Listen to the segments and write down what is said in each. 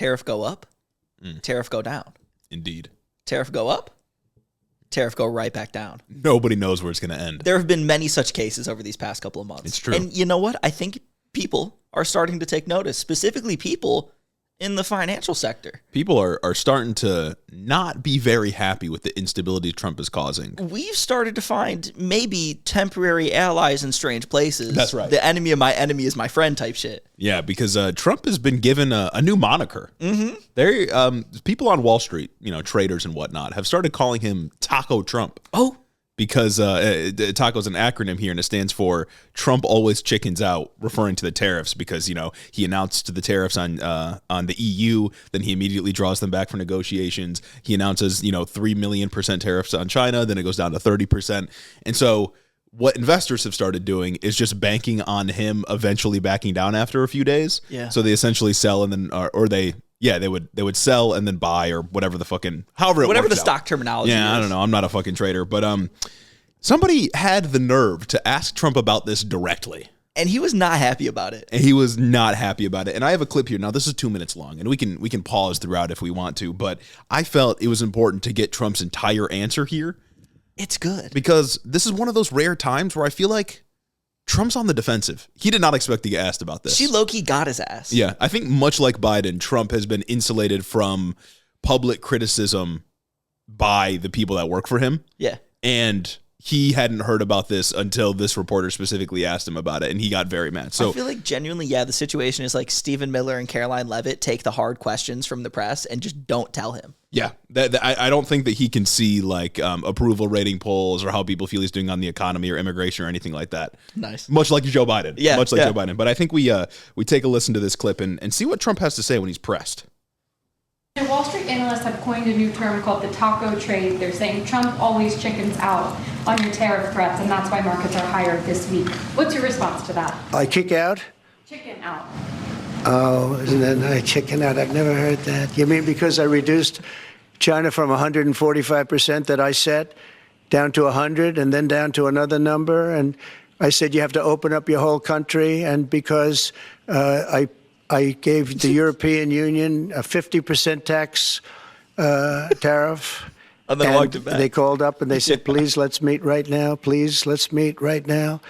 Tariff go up, tariff go down. Indeed. Tariff go up, tariff go right back down. Nobody knows where it's going to end. There have been many such cases over these past couple of months. It's true. And you know what? I think people are starting to take notice, specifically people in the financial sector. People are starting to not be very happy with the instability Trump is causing. We've started to find maybe temporary allies in strange places. That's right. The enemy of my enemy is my friend type shit. Yeah, because Trump has been given a new moniker. People on Wall Street, traders and whatnot, have started calling him Taco Trump. Oh, because TACO's an acronym here, and it stands for Trump always chickens out, referring to the tariffs, because, he announced the tariffs on the EU, then he immediately draws them back for negotiations. He announces, 3 million % tariffs on China, then it goes down to 30%. And so what investors have started doing is just banking on him eventually backing down after a few days. Yeah. So they essentially sell and then, they would sell and then buy, or whatever the fucking, however it whatever the works stock out. terminology Yeah, is. I don't know. I'm not a fucking trader, but somebody had the nerve to ask Trump about this directly. And he was not happy about it. And he was not happy about it. And I have a clip here. Now, this is 2 minutes long, and we can pause throughout if we want to, but I felt it was important to get Trump's entire answer here. It's good. Because this is one of those rare times where I feel like Trump's on the defensive. He did not expect to get asked about this. She low-key got his ass. Yeah, I think much like Biden, Trump has been insulated from public criticism by the people that work for him. Yeah. And he hadn't heard about this until this reporter specifically asked him about it, and he got very mad. So I feel like genuinely, the situation is like Stephen Miller and Caroline Leavitt take the hard questions from the press and just don't tell him. Yeah, I don't think that he can see like approval rating polls or how people feel he's doing on the economy or immigration or anything like that. Nice. Much like Joe Biden. Yeah, Much like yeah. Joe Biden. But I think we take a listen to this clip and see what Trump has to say when he's pressed. And Wall Street analysts have coined a new term called the taco trade. They're saying Trump always chickens out on your tariff threats, and that's why markets are higher this week. What's your response to that? I kick out? Chicken out. Oh, isn't that nice? Chicken out. I've never heard that. You mean because I reduced China from 145% that I set down to 100 and then down to another number? And I said you have to open up your whole country. And because I gave the European Union a 50% tax tariff. And then walked it back. They called up and they said, please, let's meet right now. Please, let's meet right now.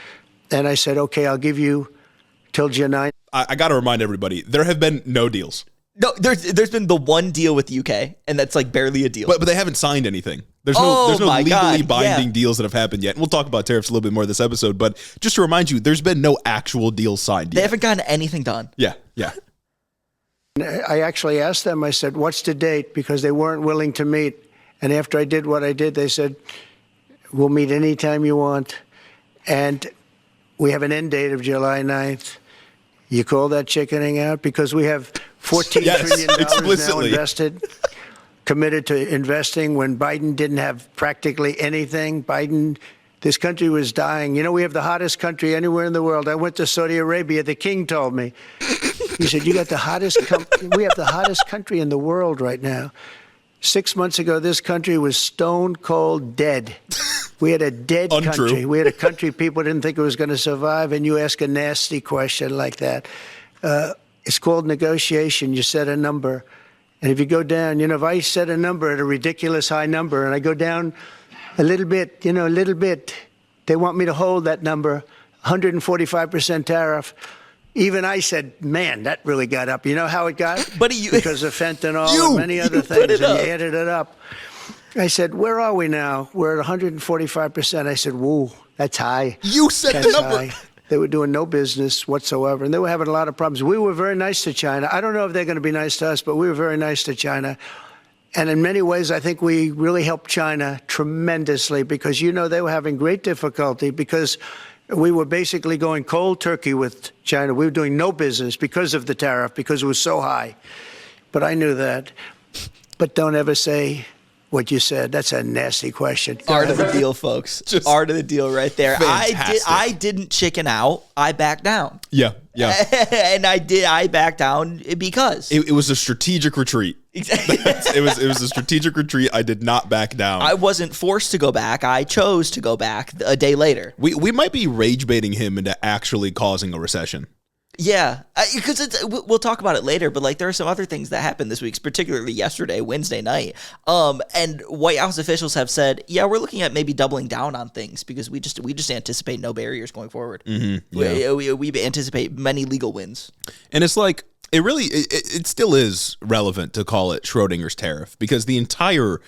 And I said, okay, I'll give you till July 9th. I got to remind everybody, there have been no deals. No, there's been the one deal with the UK, and that's like barely a deal. But they haven't signed anything. There's Oh, no my legally God, binding yeah. deals that have happened yet. And we'll talk about tariffs a little bit more this episode. But just to remind you, there's been no actual deals signed They yet. haven't gotten anything done. Yeah. I actually asked them, I said, what's the date? Because they weren't willing to meet. And after I did what I did, they said, we'll meet anytime you want. And we have an end date of July 9th. You call that chickening out? Because we have $14 trillion now explicitly. invested, committed to investing when Biden didn't have practically anything. This country was dying. We have the hottest country anywhere in the world. I went to Saudi Arabia. The king told me. He said, we have the hottest country in the world right now. 6 months ago, this country was stone cold dead. We had a dead Untrue. country. We had a country people didn't think it was going to survive, and you ask a nasty question like that. It's called negotiation. You set a number. And if you go down, if I set a number at a ridiculous high number and I go down a little bit, they want me to hold that number, 145% tariff. Even I said, man, that really got up. You know how it got? Because of fentanyl and many other things, and you added it up. I said, where are we now? We're at 145%. I said, whoa, that's high. You said That's the number. high. They were doing no business whatsoever, and they were having a lot of problems. We were very nice to China. I don't know if they're going to be nice to us, but we were very nice to China. And in many ways, I think we really helped China tremendously because, they were having great difficulty because we were basically going cold turkey with China. We were doing no business because of the tariff, because it was so high. But I knew that. But don't ever say what you said. That's a nasty question. Art of the deal, folks. Art of the deal right there. Fantastic. I didn't chicken out. I backed down. Yeah. And I backed down because. It was a strategic retreat. It was a strategic retreat. I did not back down. I wasn't forced to go back. I chose to go back a day later. We might be rage baiting him into actually causing a recession. Yeah, because we'll talk about it later, but like there are some other things that happened this week, particularly yesterday, Wednesday night. And White House officials have said, yeah, we're looking at maybe doubling down on things because we just anticipate no barriers going forward. Yeah. We anticipate many legal wins. And it's like, it still is relevant to call it Schrodinger's tariff, because the entire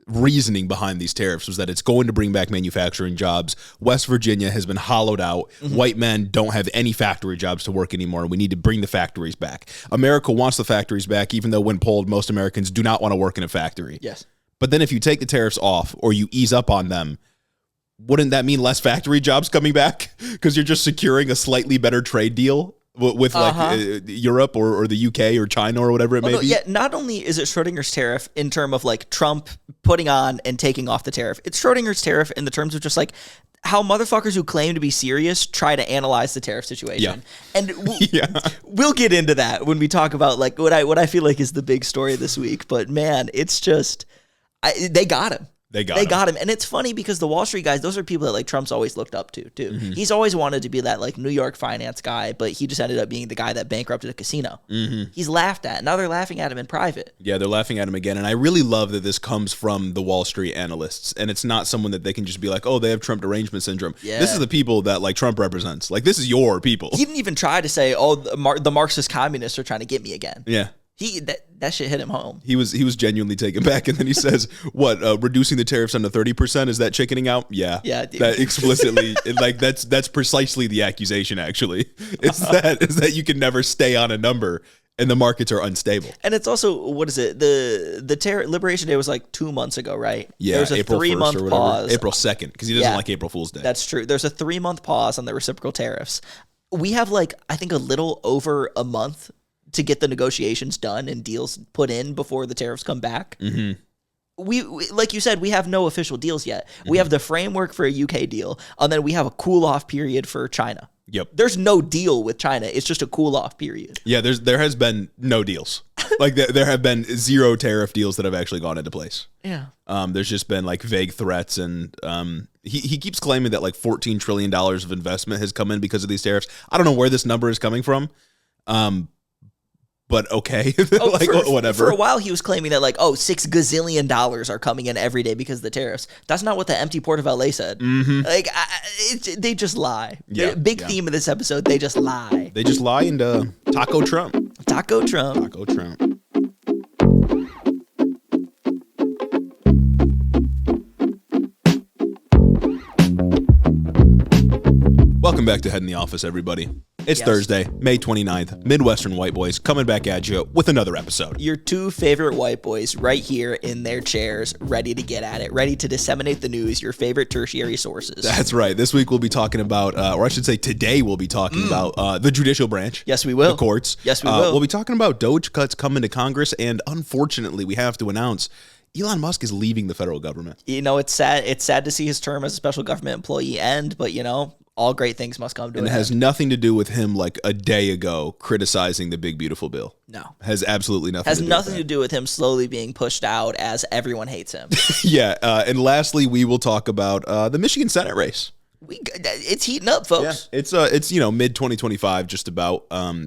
reasoning behind these tariffs was that it's going to bring back manufacturing jobs. West Virginia has been hollowed out. White men don't have any factory jobs to work anymore. We need to bring the factories back. America wants the factories back, even though when polled, most Americans do not want to work in a factory. Yes. But then if you take the tariffs off or you ease up on them, wouldn't that mean less factory jobs coming back? Because you're just securing a slightly better trade deal with like Europe or the UK or China or whatever it may be. Yeah, not only is it Schrodinger's tariff in terms of like Trump putting on and taking off the tariff, it's Schrodinger's tariff in the terms of just like how motherfuckers who claim to be serious try to analyze the tariff situation. Yeah. And we'll get into that when we talk about like what I feel like is the big story this week. But man, it's just they got him. They got him. And it's funny because the Wall Street guys, those are people that like Trump's always looked up to, too. He's always wanted to be that like New York finance guy, but he just ended up being the guy that bankrupted a casino. He's laughed at. Now they're laughing at him in private. Yeah, they're laughing at him again. And I really love that this comes from the Wall Street analysts. And it's not someone that they can just be like, oh, they have Trump derangement syndrome. Yeah. This is the people that like Trump represents. Like, this is your people. He didn't even try to say, oh, the Marxist communists are trying to get me again. Yeah. That shit hit him home. He was genuinely taken back, and then he says, "What? Reducing the tariffs down to 30%? Is that chickening out?" Yeah, dude. That explicitly, like that's precisely the accusation. Actually, is that you can never stay on a number, and the markets are unstable. And it's also, what is it? The Liberation Day was like 2 months ago, right? Yeah, there's a April 3-month pause. April 2nd, because he doesn't like April Fool's Day. That's true. There's a 3-month pause on the reciprocal tariffs. We have like I think a little over a month to get the negotiations done and deals put in before the tariffs come back. We like you said, we have no official deals yet. We have the framework for a UK deal, and then we have a cool off period for China. Yep. There's no deal with China. It's just a cool off period. Yeah, there has been no deals. Like there have been 0 tariff deals that have actually gone into place. Yeah. There's just been like vague threats, and he keeps claiming that like $14 trillion of investment has come in because of these tariffs. I don't know where this number is coming from. But okay, whatever. For a while, he was claiming that like, $6 gazillion are coming in every day because of the tariffs. That's not what the empty port of LA said. Like, they just lie. Yeah, big theme of this episode, they just lie. They just lie, and Taco Trump. Taco Trump. Taco Trump. Welcome back to Head in the Office, everybody. It's Thursday, May 29th. Midwestern White Boys coming back at you with another episode. Your 2 favorite white boys right here in their chairs, ready to get at it, ready to disseminate the news, your favorite tertiary sources. That's right. This week we'll be talking about, or I should say today we'll be talking about the judicial branch. Yes, we will. The courts. Yes, we will. We'll be talking about DOGE cuts coming to Congress, and unfortunately we have to announce Elon Musk is leaving the federal government. You know, it's sad. It's sad to see his term as a special government employee end, but you know, all great things must come to an end. And it has nothing to do with him like a day ago criticizing the big beautiful bill. No. Has absolutely nothing has to do nothing with to do with him slowly being pushed out as everyone hates him. Yeah. And lastly, we will talk about the Michigan Senate race. It's heating up, folks. Yeah. It's mid 2025 just about.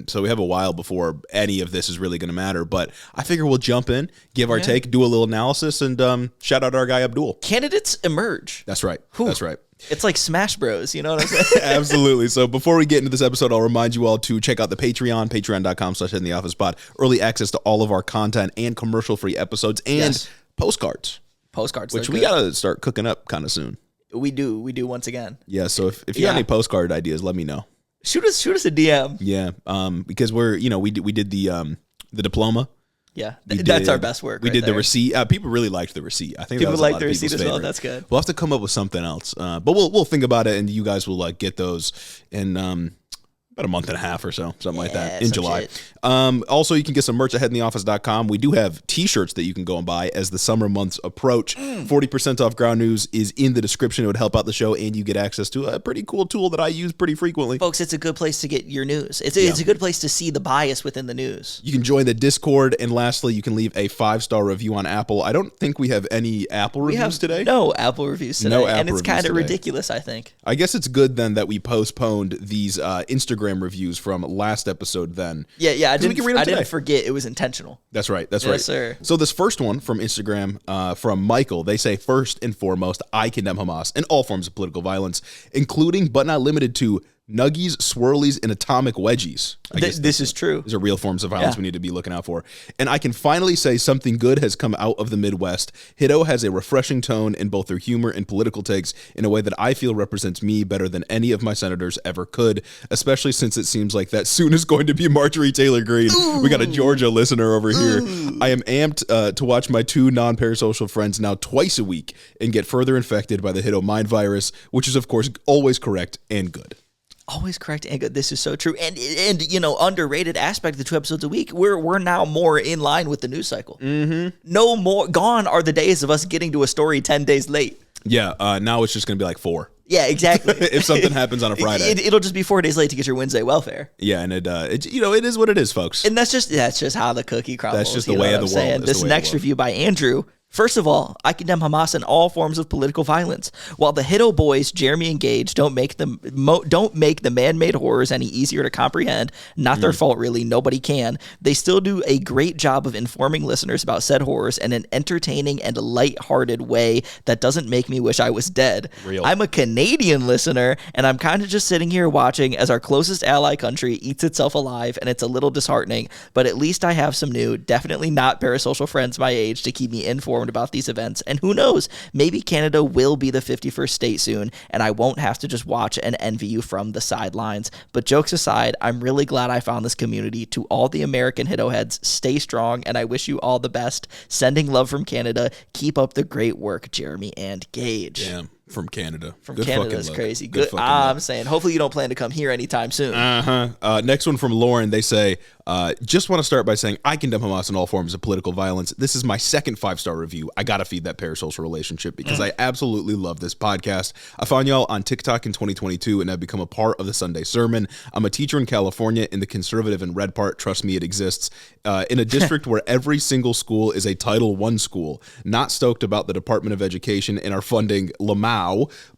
So we have a while before any of this is really going to matter. But I figure we'll jump in, give our take, do a little analysis, and shout out our guy Abdul. Candidates emerge. That's right. Whew. That's right. It's like Smash Bros. You know what I'm saying? Absolutely. So before we get into this episode, I'll remind you all to check out the Patreon, patreon.com/headintheofficepod. Early access to all of our content and commercial-free episodes and postcards. Which we got to start cooking up kind of soon. We do once again. Yeah. So if you got any postcard ideas, let me know. Shoot us a DM. Yeah. Because we did the diploma. Yeah, that's our best work. We did the receipt. People really liked the receipt. I think people that was like a lot the of receipt as favorite. well. That's good. We'll have to come up with something else, but we'll think about it, and you guys will get those in about a month and a half or so, something like that, in July. Also, you can get some merch at headintheoffice.com. We do have t-shirts that you can go and buy as the summer months approach. 40% off Ground News is in the description. It would help out the show, and you get access to a pretty cool tool that I use pretty frequently. Folks, it's a good place to get your news. It's a good place to see the bias within the news. You can join the Discord, and lastly, you can leave a 5-star review on Apple. I don't think we have any Apple reviews today. No Apple reviews today, and it's kind of ridiculous, I think. I guess it's good then that we postponed these Instagram Instagram reviews from last episode then. Yeah. I didn't forget it was intentional. That's right. Yes, sir. So this first one from Instagram from Michael, they say, first and foremost, I condemn Hamas and all forms of political violence, including but not limited to nuggies, swirlies, and atomic wedgies. This is true. These are real forms of violence we need to be looking out for. And I can finally say something good has come out of the Midwest. Hiddo has a refreshing tone in both their humor and political takes in a way that I feel represents me better than any of my senators ever could, especially since it seems like that soon is going to be Marjorie Taylor Greene. Ooh. We got a Georgia listener over here. I am amped to watch my two non-parasocial friends now twice a week and get further infected by the Hiddo mind virus, which is, of course, always correct and good. Always correct and good. This is so true. And underrated aspect of the 2 episodes a week, we're now more in line with the news cycle. Mm-hmm. No more gone are the days of us getting to a story 10 days late. Yeah, now it's just going to be like 4. Yeah, exactly. If something happens on a Friday, it'll just be 4 days late to get your Wednesday welfare. Yeah, and it is what it is, folks. And that's just how the cookie crumbles. That's just the way of the world. This next review by Andrew. First of all, I condemn Hamas and all forms of political violence. While the Hiddo boys, Jeremy and Gage, don't make the man-made horrors any easier to comprehend, not their fault really, nobody can, they still do a great job of informing listeners about said horrors in an entertaining and light-hearted way that doesn't make me wish I was dead. Real. I'm a Canadian listener, and I'm kind of just sitting here watching as our closest ally country eats itself alive, and it's a little disheartening, but at least I have some new, definitely not parasocial friends my age to keep me informed about these events, and who knows, maybe Canada will be the 51st state soon, and I won't have to just watch and envy you from the sidelines. But jokes aside, I'm really glad I found this community. To all the American Hiddo heads, stay strong, and I wish you all the best. Sending love from Canada. Keep up the great work, Jeremy and Gage. Damn. From Canada. From Good Canada is luck. Crazy. Good. I'm saying, hopefully you don't plan to come here anytime soon. Next one from Lauren. They say, just want to start by saying I condemn Hamas and all forms of political violence. This is my second 5-star review. I got to feed that parasocial relationship because I absolutely love this podcast. I found y'all on TikTok in 2022 and have become a part of the Sunday sermon. I'm a teacher in California in the conservative and red part. Trust me, it exists. In a district where every single school is a Title I school. Not stoked about the Department of Education and our funding Lamau,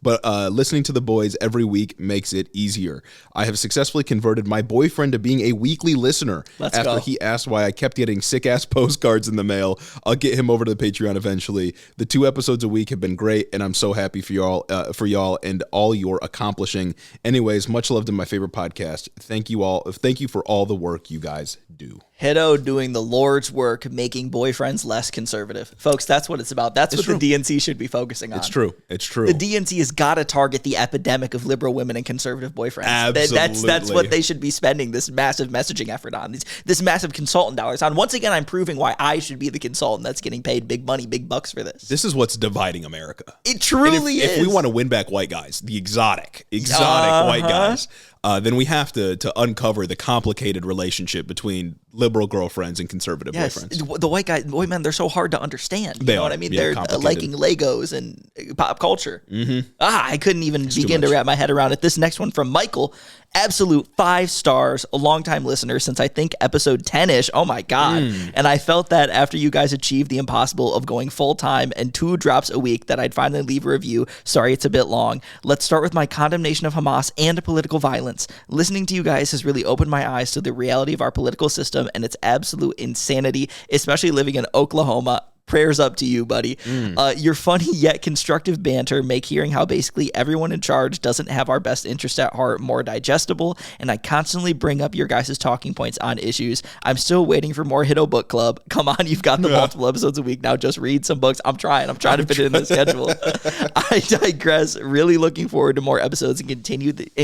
but listening to the boys every week makes it easier. I have successfully converted my boyfriend to being a weekly listener. After he asked why I kept getting sick-ass postcards in the mail. I'll get him over to the Patreon eventually. The 2 episodes a week have been great, and I'm so happy for y'all and all you're accomplishing. Anyways, much love to my favorite podcast. Thank you all. Thank you for all the work you guys do. Hiddo doing the Lord's work, making boyfriends less conservative. Folks, that's what it's about. That's what the DNC should be focusing on. It's true. It's true. The DNC has got to target the epidemic of liberal women and conservative boyfriends. Absolutely. That's what they should be spending this massive messaging effort on, this massive consultant dollars on. Once again, I'm proving why I should be the consultant that's getting paid big money, big bucks for this. This is what's dividing America. It truly is. If we want to win back white guys, the exotic white guys, then we have to uncover the complicated relationship between liberal girlfriends and conservative boyfriends. The white men, they're so hard to understand. You know what I mean? Yeah, they're liking Legos and pop culture. Mm-hmm. I couldn't even begin to wrap my head around it. This next one from Michael, absolute 5 stars, a longtime listener since I think episode 10-ish. Oh my God. And I felt that after you guys achieved the impossible of going full time and 2 drops a week that I'd finally leave a review. Sorry, it's a bit long. Let's start with my condemnation of Hamas and political violence. Listening to you guys has really opened my eyes to the reality of our political system and its absolute insanity, especially living in Oklahoma. Prayers up to you, buddy. Your funny yet constructive banter make hearing how basically everyone in charge doesn't have our best interest at heart more digestible, and I constantly bring up your guys' talking points on issues. I'm still waiting for more Hiddo Book Club. Come on, you've got the multiple episodes a week now. Just read some books. I'm trying to fit it in the schedule. I digress. Really looking forward to more episodes and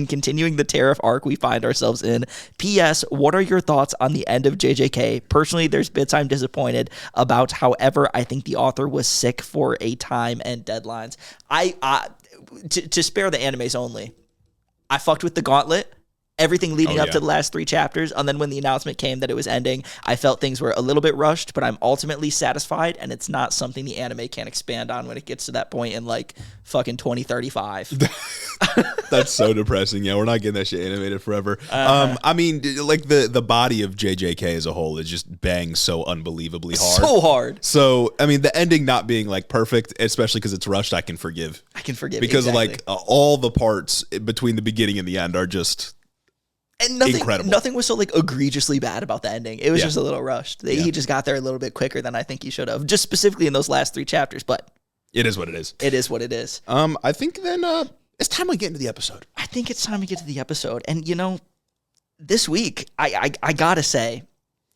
continuing the Tariff arc we find ourselves in. P.S. What are your thoughts on the end of JJK? Personally, there's bits I'm disappointed about. However, I think the author was sick for a time and deadlines. To spare the animes only, I fucked with the Gauntlet. Everything leading up to the last 3 chapters, and then when the announcement came that it was ending, I felt things were a little bit rushed, but I'm ultimately satisfied, and it's not something the anime can expand on when it gets to that point in like fucking 2035. That's so depressing. Yeah, we're not getting that shit animated forever. I mean, like the body of JJK as a whole is just bangs so unbelievably hard. So hard. So, I mean, the ending not being like perfect, especially because it's rushed, I can forgive. Because exactly. Like all the parts between the beginning and the end are just And nothing, incredible. Nothing was so like egregiously bad about the ending. It was just a little rushed. He just got there a little bit quicker than I think he should have, just specifically in those last 3 chapters. But it is what it is. It is what it is. I think then it's time we get into the episode. I think it's time we get to the episode. And this week, I gotta say,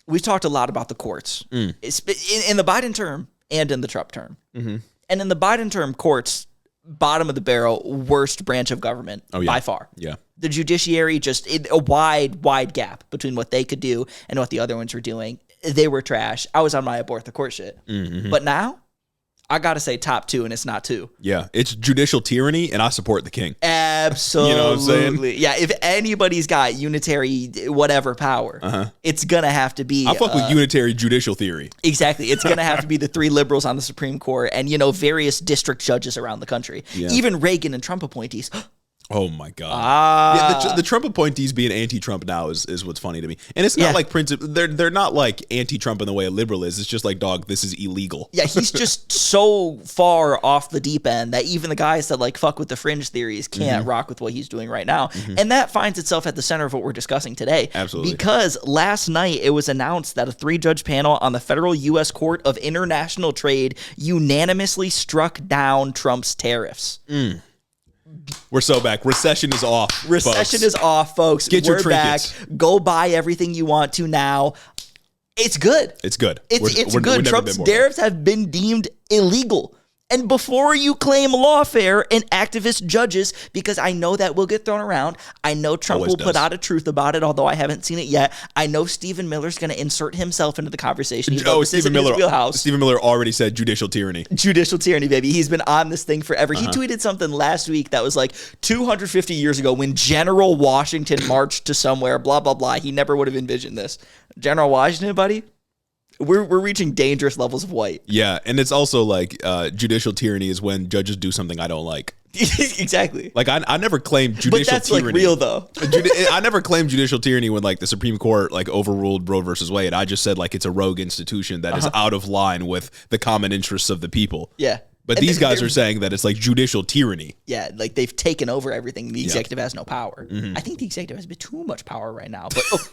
we've talked a lot about the courts. It's in the Biden term and in the Trump term. And in the Biden term, courts, bottom of the barrel, worst branch of government by far. Yeah. The judiciary, just a wide gap between what they could do and what the other ones were doing. They were trash. I was on my abort the court shit. But now, I got to say top 2, and it's not 2. Yeah, it's judicial tyranny, and I support the king. Absolutely. You know what I'm saying? Yeah, if anybody's got unitary whatever power, it's going to have to be... I fuck with unitary judicial theory. Exactly. It's going to have to be the 3 liberals on the Supreme Court and, various district judges around the country. Yeah. Even Reagan and Trump appointees. Oh my God! Yeah, the Trump appointees being anti-Trump now is what's funny to me, and it's not like they're not like anti-Trump in the way a liberal is. It's just like, dog, this is illegal. Yeah, he's just so far off the deep end that even the guys that like fuck with the fringe theories can't rock with what he's doing right now, and that finds itself at the center of what we're discussing today. Absolutely, because last night it was announced that a 3-judge panel on the Federal U.S. Court of International Trade unanimously struck down Trump's tariffs. We're so back. Recession is off. Recession is off, folks. Get your trinkets. Back. Go buy everything you want to now. It's good. It's good. It's good. Trump's tariffs have been deemed illegal. And before you claim lawfare and activist judges, because I know that will get thrown around, I know Trump will put out a truth about it, although I haven't seen it yet. I know Stephen Miller's going to insert himself into the conversation. Stephen Miller already said judicial tyranny. Judicial tyranny, baby. He's been on this thing forever. He tweeted something last week that was like 250 years ago when General Washington marched to somewhere, blah, blah, blah. He never would have envisioned this. General Washington, buddy? We're reaching dangerous levels of white. Yeah, and it's also like judicial tyranny is when judges do something I don't like. Exactly. Like I never claimed judicial tyranny. But that's like real though. I never claimed judicial tyranny when like the Supreme Court like overruled Roe versus Wade. I just said like it's a rogue institution that is out of line with the common interests of the people. Yeah. But these guys are saying that it's like judicial tyranny. Yeah, like they've taken over everything. The executive has no power. I think the executive has a bit too much power right now. But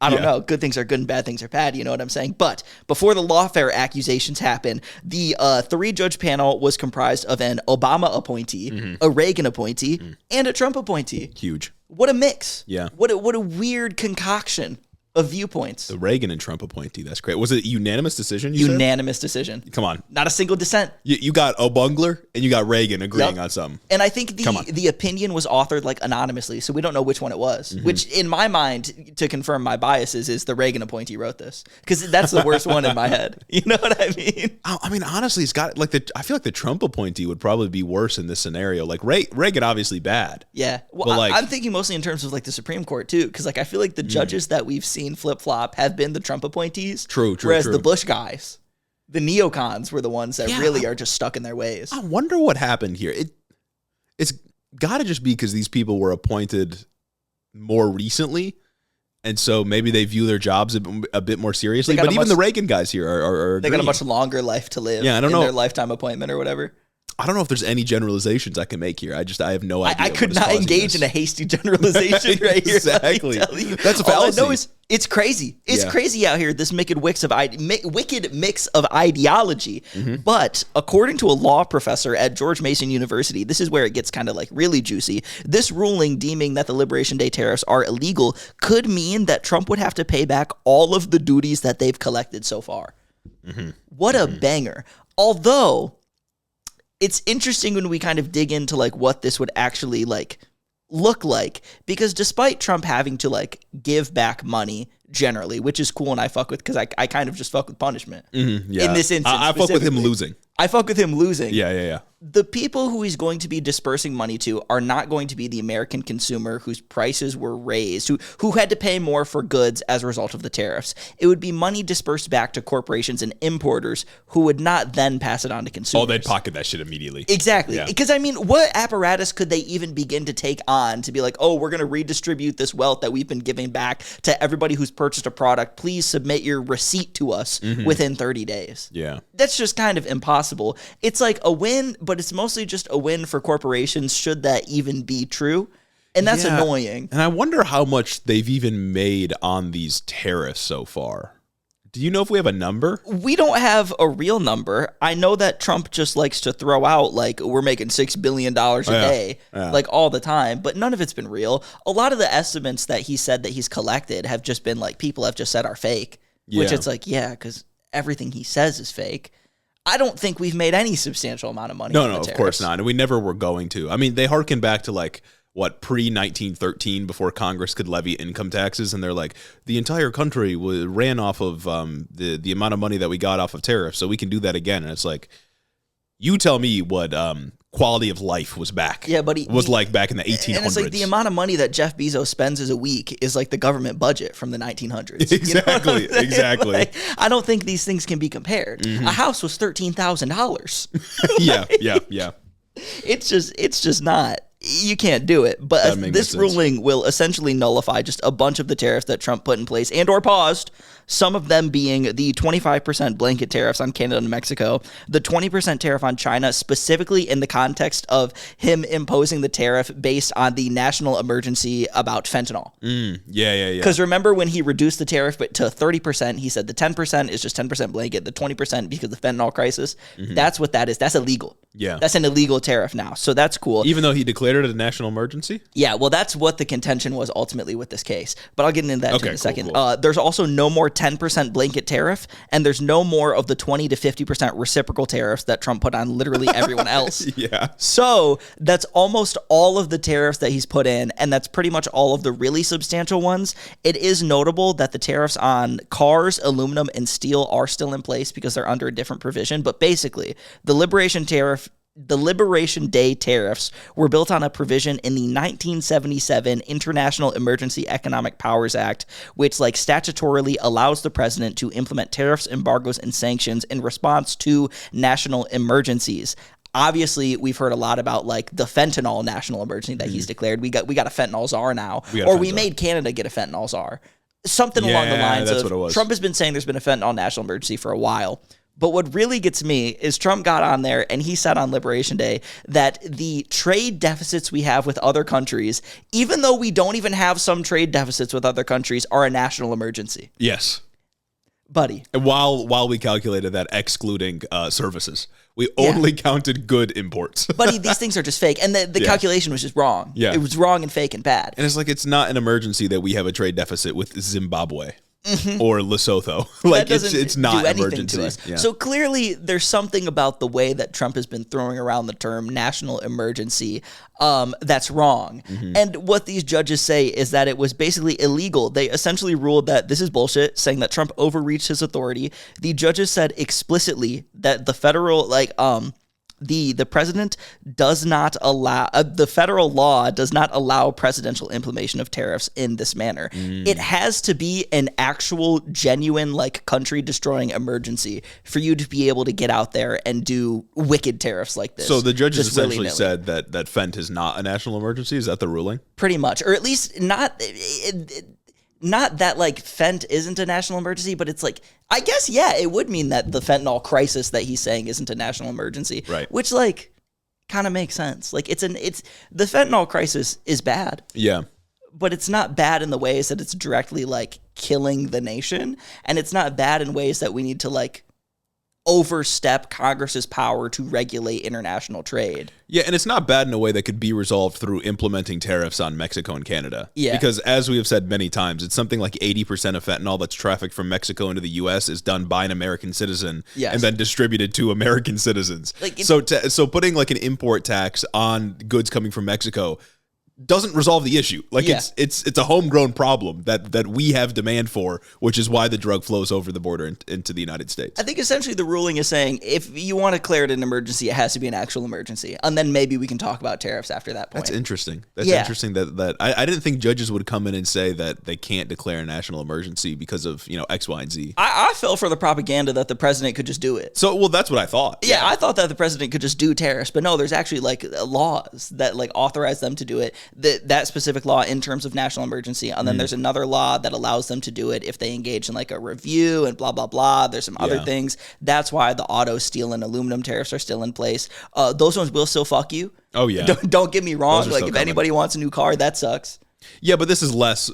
I don't know. Good things are good and bad things are bad. You know what I'm saying? But before the lawfare accusations happened, the 3-judge panel was comprised of an Obama appointee, a Reagan appointee, and a Trump appointee. Huge. What a mix. Yeah. What a weird concoction of viewpoints. The Reagan and Trump appointee. That's great. Was it a unanimous decision? Unanimous decision. Come on. Not a single dissent. You got O'Bungler and you got Reagan agreeing on something. And I think the opinion was authored like anonymously, so we don't know which one it was. Which, in my mind, to confirm my biases, is the Reagan appointee wrote this because that's the worst one in my head. You know what I mean? I mean, honestly, it's got like I feel like the Trump appointee would probably be worse in this scenario. Like Reagan, obviously bad. Yeah. Well, I'm thinking mostly in terms of like the Supreme Court too, because like I feel like the judges that we've seen flip flop have been the Trump appointees. True. Whereas the Bush guys, the neocons, were the ones that really are just stuck in their ways. I wonder what happened here. It's got to just be because these people were appointed more recently, and so maybe they view their jobs a bit more seriously. But even the Reagan guys here are they got a much longer life to live. Yeah, I don't know, their lifetime appointment or whatever. I don't know if there's any generalizations I can make here. I have no idea. I could not engage in a hasty generalization right here. Exactly. That's a fallacy. All I know is it's crazy. It's crazy out here, this wicked mix of ideology. But according to a law professor at George Mason University, this is where it gets kind of like really juicy. This ruling deeming that the Liberation Day tariffs are illegal could mean that Trump would have to pay back all of the duties that they've collected so far. What a banger. Although it's interesting when we kind of dig into like what this would actually like look like, because despite Trump having to like give back money generally, which is cool and I fuck with, because I kind of just fuck with punishment. In this instance, I fuck with him losing. I fuck with him losing. Yeah. The people who he's going to be dispersing money to are not going to be the American consumer whose prices were raised, who had to pay more for goods as a result of the tariffs. It would be money dispersed back to corporations and importers who would not then pass it on to consumers. Oh, they'd pocket that shit immediately. Exactly. Because, I mean, what apparatus could they even begin to take on to be like, oh, we're going to redistribute this wealth that we've been giving back to everybody who's purchased a product. Please submit your receipt to us within 30 days. Yeah. That's just kind of impossible. It's like a win, but it's mostly just a win for corporations, should that even be true. And that's annoying. And I wonder how much they've even made on these tariffs so far. Do you know if we have a number? We don't have a real number. I know that Trump just likes to throw out, like, we're making $6 billion a day, like, all the time, but none of it's been real. A lot of the estimates that he said that he's collected have just been, like, people have just said are fake, which it's like, because everything he says is fake. I don't think we've made any substantial amount of money. No, of course not. And we never were going to. I mean, they harken back to, like, pre-1913, before Congress could levy income taxes, and they're like, the entire country ran off of the amount of money that we got off of tariffs, so we can do that again. And it's like, you tell me what quality of life was back. Yeah, but was like back in the 1800s. And it's like the amount of money that Jeff Bezos spends as a week is like the government budget from the 1900s. Exactly, exactly. Like, I don't think these things can be compared. A house was $13,000. Yeah. It's just not. You can't do it. But this ruling will essentially nullify just a bunch of the tariffs that Trump put in place and or paused, some of them being the 25% blanket tariffs on Canada and Mexico, the 20% tariff on China, specifically in the context of him imposing the tariff based on the national emergency about fentanyl. Yeah. Because remember when he reduced the tariff to 30%, he said the 10% is just 10% blanket, the 20% because of the fentanyl crisis. That's what that is. That's illegal. Yeah. That's an illegal tariff now. So that's cool. Even though he declared it a national emergency? Yeah, well, that's what the contention was ultimately with this case. But I'll get into that in a second. Cool. There's also no more 10% blanket tariff, and there's no more of the 20 to 50% reciprocal tariffs that Trump put on literally everyone else. Yeah. So that's almost all of the tariffs that he's put in, and that's pretty much all of the really substantial ones. It is notable that the tariffs on cars, aluminum, and steel are still in place because they're under a different provision. But basically, the Liberation Day tariffs were built on a provision in the 1977 International Emergency Economic Powers Act, which statutorily allows the president to implement tariffs, embargoes, and sanctions in response to national emergencies. Obviously, we've heard a lot about the fentanyl national emergency that he's declared. We got a fentanyl czar now, we made Canada get a fentanyl czar. Something along the lines of Trump has been saying there's been a fentanyl national emergency for a while. But what really gets me is Trump got on there and he said on Liberation Day that the trade deficits we have with other countries, even though we don't even have some trade deficits with other countries, are a national emergency. Yes. Buddy. And while we calculated that excluding services, we only counted good imports. Buddy, these things are just fake. And the calculation was just wrong. Yeah. It was wrong and fake and bad. And it's not an emergency that we have a trade deficit with Zimbabwe. Or Lesotho. It's not an emergency to us. Yeah. So clearly there's something about the way that Trump has been throwing around the term national emergency that's wrong. And what these judges say is that it was basically illegal. They essentially ruled that this is bullshit, saying that Trump overreached his authority. The judges said explicitly that the federal the president does not allow the federal law does not allow presidential implementation of tariffs in this manner. It has to be an actual genuine country destroying emergency for you to be able to get out there and do wicked tariffs like this. So the judges essentially said that Fent is not a national emergency. Is that the ruling? Pretty much, or at least not. Not that Fent isn't a national emergency, but it's I guess, it would mean that the fentanyl crisis that he's saying isn't a national emergency. Right. Which kind of makes sense. It's the fentanyl crisis is bad. Yeah. But it's not bad in the ways that it's directly killing the nation. And it's not bad in ways that we need to overstep Congress's power to regulate international trade. Yeah, and it's not bad in a way that could be resolved through implementing tariffs on Mexico and Canada. Yeah. Because as we have said many times, it's something like 80% of fentanyl that's trafficked from Mexico into the U.S. is done by an American citizen and then distributed to American citizens. So putting an import tax on goods coming from Mexico doesn't resolve the issue. It's a homegrown problem that we have demand for, which is why the drug flows over the border into the United States. I think essentially the ruling is saying if you want to declare it an emergency, it has to be an actual emergency. And then maybe we can talk about tariffs after that point. That's interesting. Interesting that I didn't think judges would come in and say that they can't declare a national emergency because of, X, Y, and Z. I fell for the propaganda that the president could just do it. So, that's what I thought. Yeah, I thought that the president could just do tariffs, but no, there's actually laws that authorize them to do it. that specific law in terms of national emergency. And then there's another law that allows them to do it if they engage in like a review and blah, blah, blah. There's some other things. That's why the auto, steel, and aluminum tariffs are still in place. Those ones will still fuck you. Oh, yeah. Don't get me wrong. Like if anybody wants a new car, that sucks. Yeah, but this is less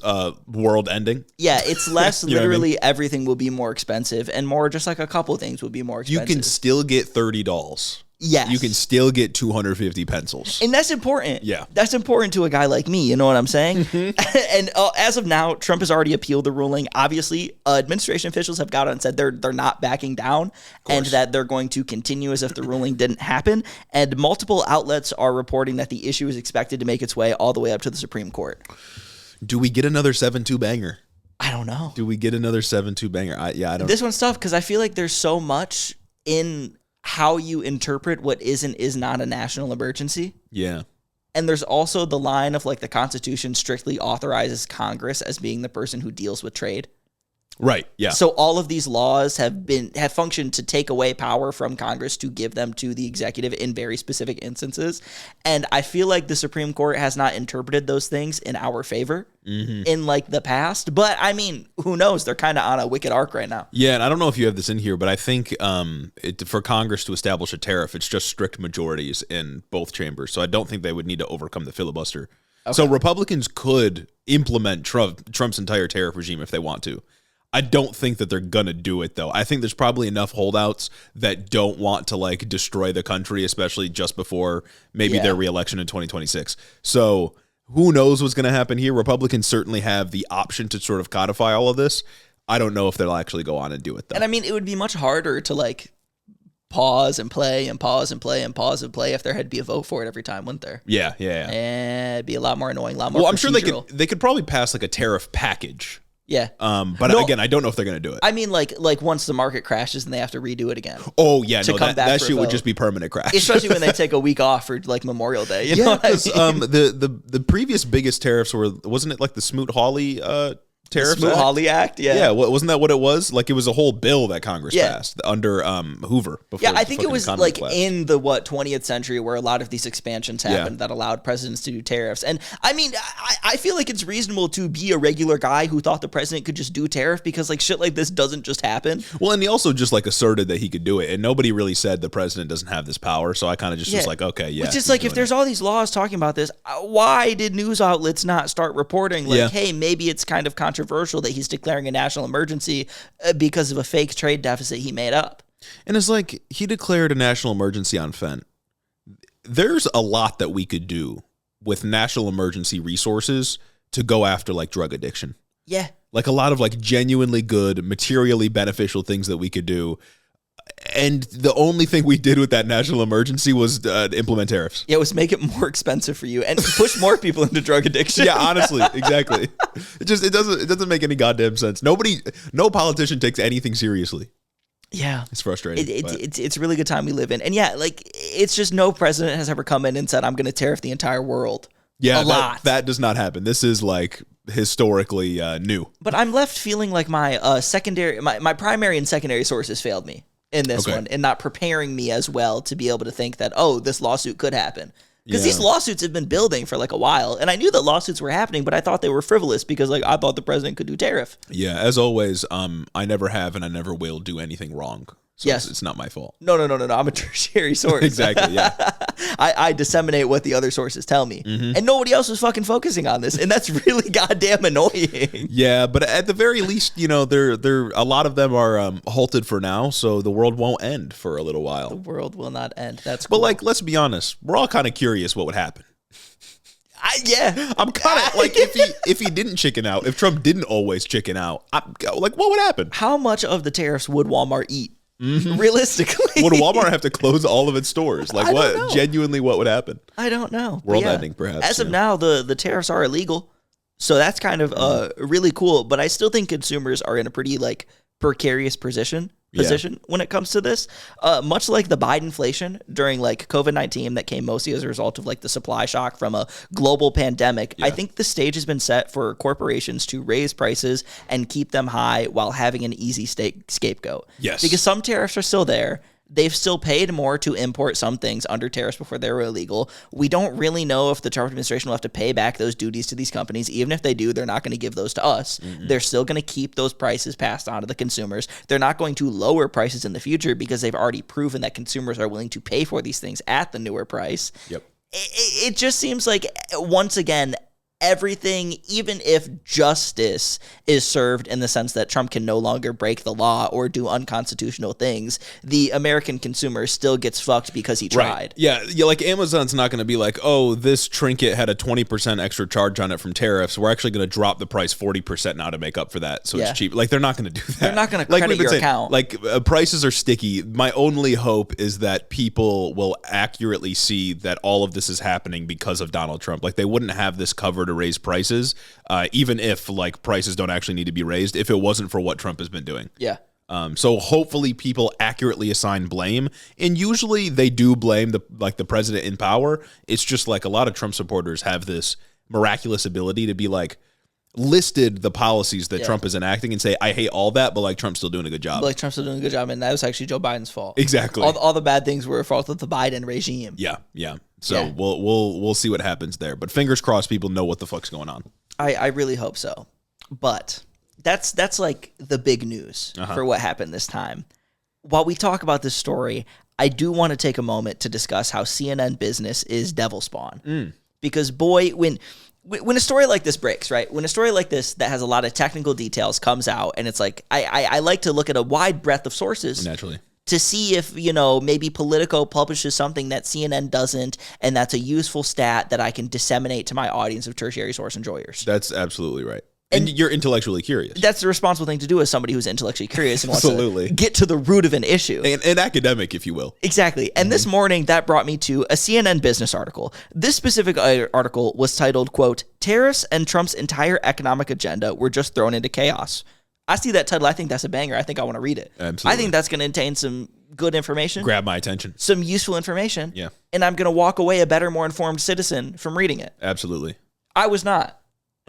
world ending. Yeah, it's less literally everything will be more expensive and more just like a couple things will be more expensive. You can still get $30. Yes. You can still get 250 pencils. And that's important. Yeah. That's important to a guy like me. You know what I'm saying? And as of now, Trump has already appealed the ruling. Obviously, administration officials have got out and said they're not backing down and that they're going to continue as if the ruling didn't happen. And multiple outlets are reporting that the issue is expected to make its way all the way up to the Supreme Court. Do we get another 7-2 banger? I don't know. Do we get another 7-2 banger? I don't. This one's tough because I feel like there's so much in how you interpret what is and is not a national emergency. Yeah. And there's also the line of like the Constitution strictly authorizes Congress as being the person who deals with trade. Right. Yeah. So all of these laws have functioned to take away power from Congress to give them to the executive in very specific instances. And I feel like the Supreme Court has not interpreted those things in our favor in like the past. But I mean, who knows? They're kind of on a wicked arc right now. Yeah, and I don't know if you have this in here, but I think for Congress to establish a tariff, it's just strict majorities in both chambers. So I don't think they would need to overcome the filibuster. Okay. So Republicans could implement Trump's entire tariff regime if they want to. I don't think that they're going to do it, though. I think there's probably enough holdouts that don't want to, like, destroy the country, especially just before maybe their reelection in 2026. So who knows what's going to happen here? Republicans certainly have the option to sort of codify all of this. I don't know if they'll actually go on and do it, though. And, I mean, it would be much harder to, like, pause and play and pause and play and pause and play if there had to be a vote for it every time, wouldn't there? Yeah. And it'd be a lot more annoying, a lot more Well, I'm sure procedural. they could probably pass, like, a tariff package. Yeah. But again, I don't know if they're going to do it. I mean, like once the market crashes and they have to redo it again. Oh, yeah. No, that shit would just be permanent crash. Especially when they take a week off for like Memorial Day. You know what I mean? The previous biggest tariffs wasn't it like the Smoot-Hawley tariffs? Smoot-Hawley Act? Yeah. Yeah, wasn't that what it was? Like it was a whole bill that Congress passed under Hoover. Yeah, I think it was like in the 20th century where a lot of these expansions happened that allowed presidents to do tariffs. And I mean, I feel like it's reasonable to be a regular guy who thought the president could just do tariff because like shit like this doesn't just happen. Well, and he also just like asserted that he could do it, and nobody really said the president doesn't have this power. So I kind of just was like, okay, yeah. Which is like if there's all these laws talking about this, why did news outlets not start reporting like, hey, maybe it's kind of controversial that he's declaring a national emergency because of a fake trade deficit he made up. And it's like he declared a national emergency on fent. There's a lot that we could do with national emergency resources to go after like drug addiction. Yeah. Like a lot of like genuinely good, materially beneficial things that we could do. And the only thing we did with that national emergency was implement tariffs. Yeah, it was make it more expensive for you and push more people into drug addiction. Yeah, honestly, exactly. It doesn't make any goddamn sense. No politician takes anything seriously. Yeah, it's frustrating. It's a really good time we live in, and yeah, like it's just no president has ever come in and said I'm going to tariff the entire world. Yeah, that does not happen. This is like historically new. But I'm left feeling like my my primary and secondary sources failed me in this one and not preparing me as well to be able to think that, oh, this lawsuit could happen. Because these lawsuits have been building for like a while. And I knew that lawsuits were happening, but I thought they were frivolous because like I thought the president could do tariff. Yeah, as always, I never have and I never will do anything wrong. So it's not my fault. No. I'm a tertiary source. Exactly, yeah. I disseminate what the other sources tell me. And nobody else was fucking focusing on this. And that's really goddamn annoying. Yeah, but at the very least, they're a lot of them are halted for now, so the world won't end for a little while. The world will not end. That's cool. But like, let's be honest, we're all kind of curious what would happen. I'm kind of like if he didn't chicken out, if Trump didn't always chicken out, like what would happen? How much of the tariffs would Walmart eat? Realistically, would Walmart have to close all of its stores? Like what? Genuinely, what would happen? I don't know. World ending, perhaps. As of now, the tariffs are illegal, so that's kind of really cool. But I still think consumers are in a pretty like precarious position when it comes to this. Much like the Bidenflation during like COVID-19 that came mostly as a result of like the supply shock from a global pandemic. I think the stage has been set for corporations to raise prices and keep them high while having an easy scapegoat. Yes. Because some tariffs are still there. They've still paid more to import some things under tariffs before they were illegal. We don't really know if the Trump administration will have to pay back those duties to these companies. Even if they do, they're not going to give those to us. They're still going to keep those prices passed on to the consumers. They're not going to lower prices in the future because they've already proven that consumers are willing to pay for these things at the newer price. Yep. It just seems like, once again, everything, even if justice is served in the sense that Trump can no longer break the law or do unconstitutional things, the American consumer still gets fucked because he tried. Right. Yeah, like Amazon's not going to be like, oh, this trinket had a 20% extra charge on it from tariffs. We're actually going to drop the price 40% now to make up for that. So it's cheap. Like, they're not going to do that. They're not going to credit your account. Like, prices are sticky. My only hope is that people will accurately see that all of this is happening because of Donald Trump. Like, they wouldn't have this cover to raise prices, even if like prices don't actually need to be raised, if it wasn't for what Trump has been doing. Yeah. So hopefully people accurately assign blame, and usually they do blame the president in power. It's just like a lot of Trump supporters have this miraculous ability to be like listed the policies that Trump is enacting and say, I hate all that, but like Trump's still doing a good job. Like Trump's still doing a good job, and that was actually Joe Biden's fault. Exactly. All the bad things were a fault of the Biden regime. Yeah. So we'll see what happens there. But fingers crossed people know what the fuck's going on. I really hope so. But that's like the big news for what happened this time. While we talk about this story, I do want to take a moment to discuss how CNN Business is devil spawn. Because boy, when a story like this breaks, right? When a story like this that has a lot of technical details comes out, and it's like, I like to look at a wide breadth of sources. Naturally. To see if, maybe Politico publishes something that CNN doesn't, and that's a useful stat that I can disseminate to my audience of tertiary source enjoyers. That's absolutely right. And you're intellectually curious. That's the responsible thing to do as somebody who's intellectually curious and wants to get to the root of an issue. An academic, if you will. Exactly. And this morning, that brought me to a CNN Business article. This specific article was titled, quote, "Tariffs and Trump's entire economic agenda were just thrown into chaos." I see that title. I think that's a banger. I think I want to read it. Absolutely. I think that's going to contain some good information. Grab my attention. Some useful information. Yeah. And I'm going to walk away a better, more informed citizen from reading it. Absolutely. I was not.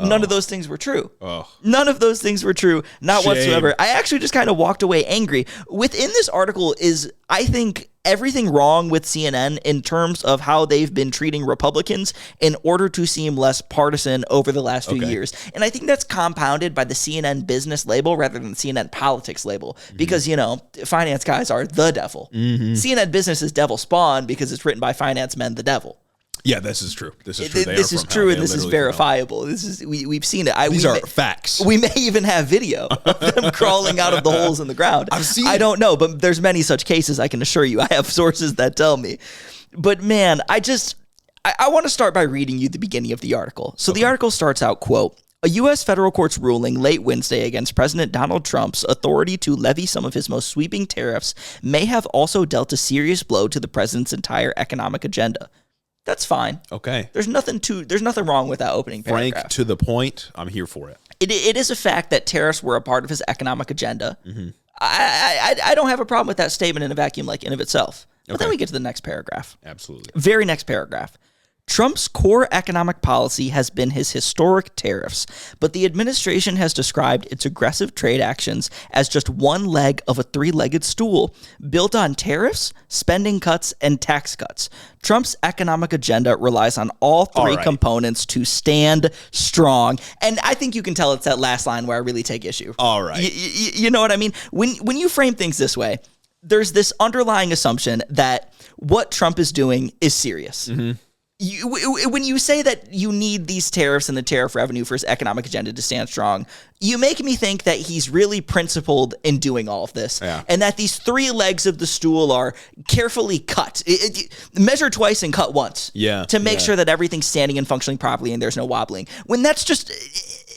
None of those things were true. Oh. None of those things were true. Not Shame. whatsoever. I actually just kind of walked away angry. Within this article is, I think, everything wrong with CNN in terms of how they've been treating Republicans in order to seem less partisan over the last few years. And I think that's compounded by the CNN Business label rather than the CNN Politics label. Because, finance guys are the devil. CNN Business is devil spawn because it's written by finance men, the devil. Yeah, this is true. This is true. This is true, and this is verifiable. This is we've seen it. These are facts. We may even have video of them crawling out of the holes in the ground. I've seen. I don't know, but there's many such cases. I can assure you. I have sources that tell me. But man, I want to start by reading you the beginning of the article. So the article starts out, quote, "A U.S. federal court's ruling late Wednesday against President Donald Trump's authority to levy some of his most sweeping tariffs may have also dealt a serious blow to the president's entire economic agenda." That's fine. Okay. There's nothing wrong with that opening paragraph. Frank, to the point, I'm here for it. It is a fact that tariffs were a part of his economic agenda. I don't have a problem with that statement in a vacuum, like in of itself. But then we get to the next paragraph. Absolutely. Very next paragraph. Trump's core economic policy has been his historic tariffs, but the administration has described its aggressive trade actions as just one leg of a three-legged stool built on tariffs, spending cuts, and tax cuts. Trump's economic agenda relies on all three components to stand strong. And I think you can tell it's that last line where I really take issue. All right. You know what I mean? When you frame things this way, there's this underlying assumption that what Trump is doing is serious. When you say that you need these tariffs and the tariff revenue for his economic agenda to stand strong, you make me think that he's really principled in doing all of this, and that these three legs of the stool are carefully cut. Measure twice and cut once to make sure that everything's standing and functioning properly and there's no wobbling, when that's just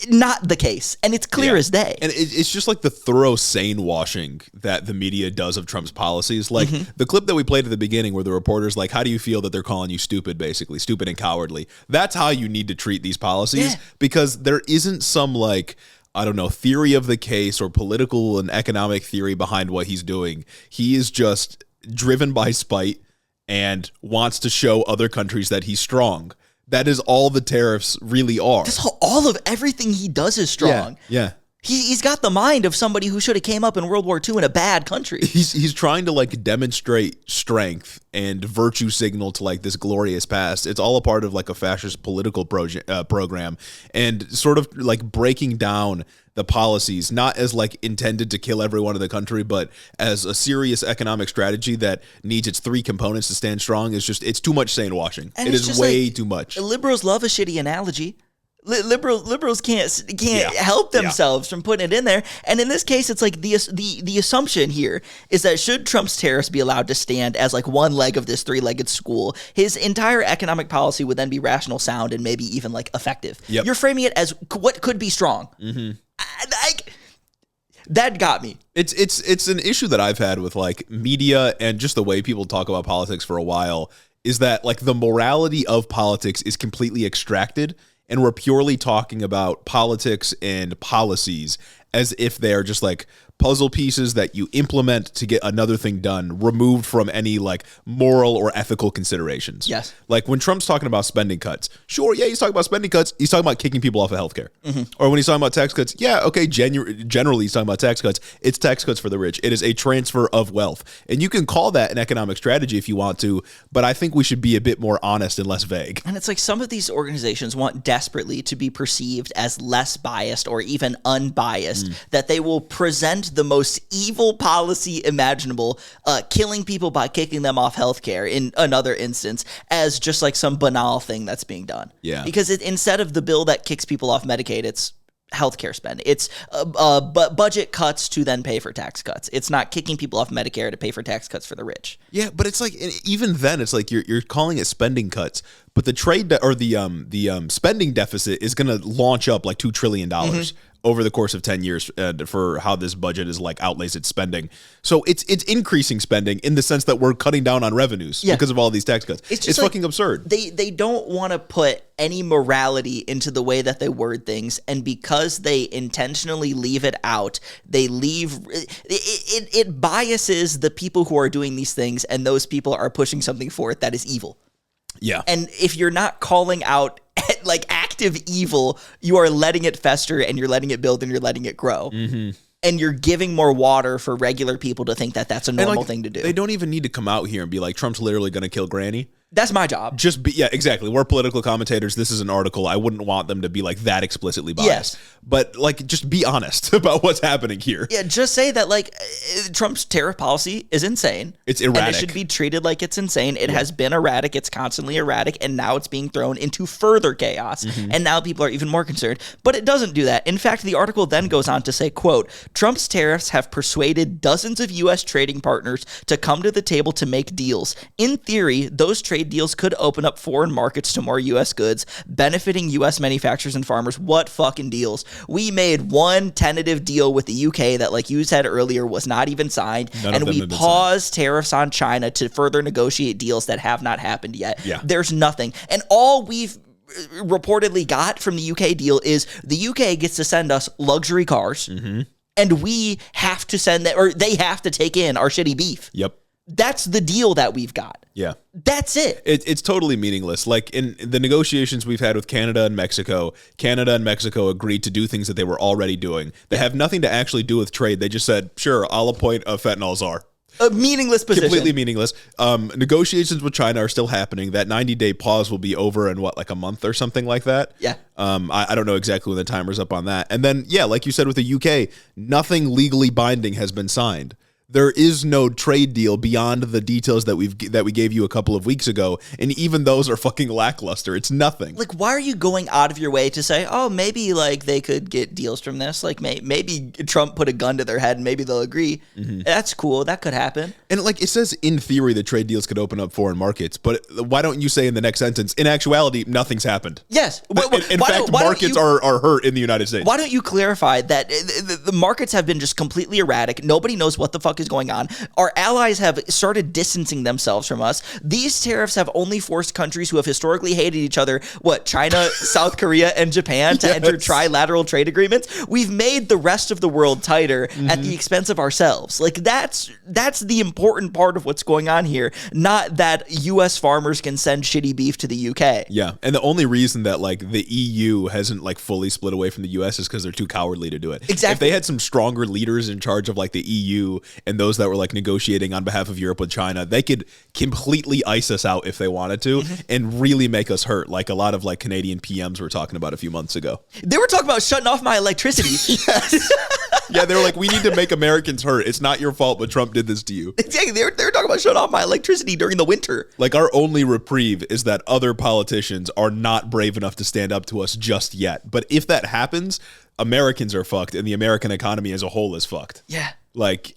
not the case, and it's clear as day. And it's just like the thorough sane washing that the media does of Trump's policies. Like the clip that we played at the beginning where the reporter's like, how do you feel that they're calling you stupid, basically? Stupid and cowardly. That's how you need to treat these policies, because there isn't some like, I don't know, theory of the case or political and economic theory behind what he's doing. He is just driven by spite and wants to show other countries that he's strong. That is all the tariffs really are. All of everything he does is strong. Yeah. He's got the mind of somebody who should have came up in World War II in a bad country. He's trying to like demonstrate strength and virtue signal to like this glorious past. It's all a part of like a fascist political program, and sort of like breaking down the policies, not as like intended to kill everyone in the country, but as a serious economic strategy that needs its three components to stand strong. It's too much saying washing. And it is way too much. Liberals love a shitty analogy. Liberals can't help themselves from putting it in there, and in this case, it's like the assumption here is that should Trump's tariffs be allowed to stand as like one leg of this three-legged stool, his entire economic policy would then be rational, sound, and maybe even like effective. Yep. You're framing it as what could be strong. That got me. It's an issue that I've had with like media and just the way people talk about politics for a while, is that like the morality of politics is completely extracted. And we're purely talking about politics and policies as if they're just like puzzle pieces that you implement to get another thing done, removed from any like moral or ethical considerations. Yes. Like when Trump's talking about spending cuts, sure, yeah, he's talking about spending cuts. He's talking about kicking people off of healthcare. Or when he's talking about tax cuts, yeah, okay, generally he's talking about tax cuts. It's tax cuts for the rich. It is a transfer of wealth. And you can call that an economic strategy if you want to, but I think we should be a bit more honest and less vague. And it's like some of these organizations want desperately to be perceived as less biased or even unbiased, that they will present the most evil policy imaginable, killing people by kicking them off healthcare in another instance, as just like some banal thing that's being done. Yeah. Because instead of the bill that kicks people off Medicaid, it's healthcare spend. It's budget cuts to then pay for tax cuts. It's not kicking people off Medicare to pay for tax cuts for the rich. Yeah, but it's like even then, it's like you're calling it spending cuts, but the the spending deficit is going to launch up like $2 trillion over the course of 10 years for how this budget is like outlays its spending. So it's increasing spending in the sense that we're cutting down on revenues because of all these tax cuts. It's like, fucking absurd. They don't want to put any morality into the way that they word things, and because they intentionally leave it out, they leave it biases the people who are doing these things, and those people are pushing something forth that is evil. Yeah. And if you're not calling out like active evil, you are letting it fester, and you're letting it build, and you're letting it grow. And you're giving more water for regular people to think that that's a normal thing to do. They don't even need to come out here and be like, Trump's literally going to kill Granny. That's my job. Yeah, exactly. We're political commentators. This is an article. I wouldn't want them to be like that explicitly biased. Yes. But like, just be honest about what's happening here. Yeah, just say that like Trump's tariff policy is insane. It's erratic. And it should be treated like it's insane. It has been erratic. It's constantly erratic. And now it's being thrown into further chaos. And now people are even more concerned. But it doesn't do that. In fact, the article then goes on to say, quote, Trump's tariffs have persuaded dozens of U.S. trading partners to come to the table to make deals. In theory, those trade deals could open up foreign markets to more U.S. goods, benefiting U.S. manufacturers and farmers. What fucking deals? We made one tentative deal with the U.K. that, like you said earlier, was not even signed, and we paused tariffs on China to further negotiate deals that have not happened yet. Yeah. There's nothing. And all we've reportedly got from the UK deal is the UK gets to send us luxury cars, and we have to send that, or they have to take in our shitty beef. Yep. That's the deal that we've got. Yeah. That's it. It's totally meaningless. Like in the negotiations we've had with Canada and Mexico agreed to do things that they were already doing. They have nothing to actually do with trade. They just said, sure, I'll appoint a fentanyl czar. A meaningless position. Completely meaningless. Negotiations with China are still happening. That 90-day pause will be over in what, like a month or something like that? Yeah. I don't know exactly when the timer's up on that. And then, yeah, like you said with the UK, nothing legally binding has been signed. There is no trade deal beyond the details that we gave you a couple of weeks ago, and even those are fucking lackluster. It's nothing. Like, why are you going out of your way to say, oh, maybe like they could get deals from this? Like maybe Trump put a gun to their head and maybe they'll agree. That's cool. That could happen. And like it says, in theory, the trade deals could open up foreign markets. But why don't you say in the next sentence, in actuality, nothing's happened? Yes. In fact, markets are hurt in the United States. Why don't you clarify that the markets have been just completely erratic? Nobody knows what the fuck is is going on. Our allies have started distancing themselves from us. These tariffs have only forced countries who have historically hated each other, China, South Korea, and Japan, to enter trilateral trade agreements. We've made the rest of the world tighter at the expense of ourselves. Like, that's the important part of what's going on here, not that U.S. farmers can send shitty beef to the U.K. Yeah, and the only reason that like the EU hasn't like fully split away from the U.S. is because they're too cowardly to do it. Exactly. If they had some stronger leaders in charge of like the EU and those that were like negotiating on behalf of Europe with China, they could completely ice us out if they wanted to and really make us hurt, like a lot of like Canadian PMs were talking about a few months ago. They were talking about shutting off my electricity. Yeah, they were like, we need to make Americans hurt. It's not your fault, but Trump did this to you. Exactly. They were talking about shutting off my electricity during the winter. Like, our only reprieve is that other politicians are not brave enough to stand up to us just yet. But if that happens, Americans are fucked and the American economy as a whole is fucked. Yeah. Like,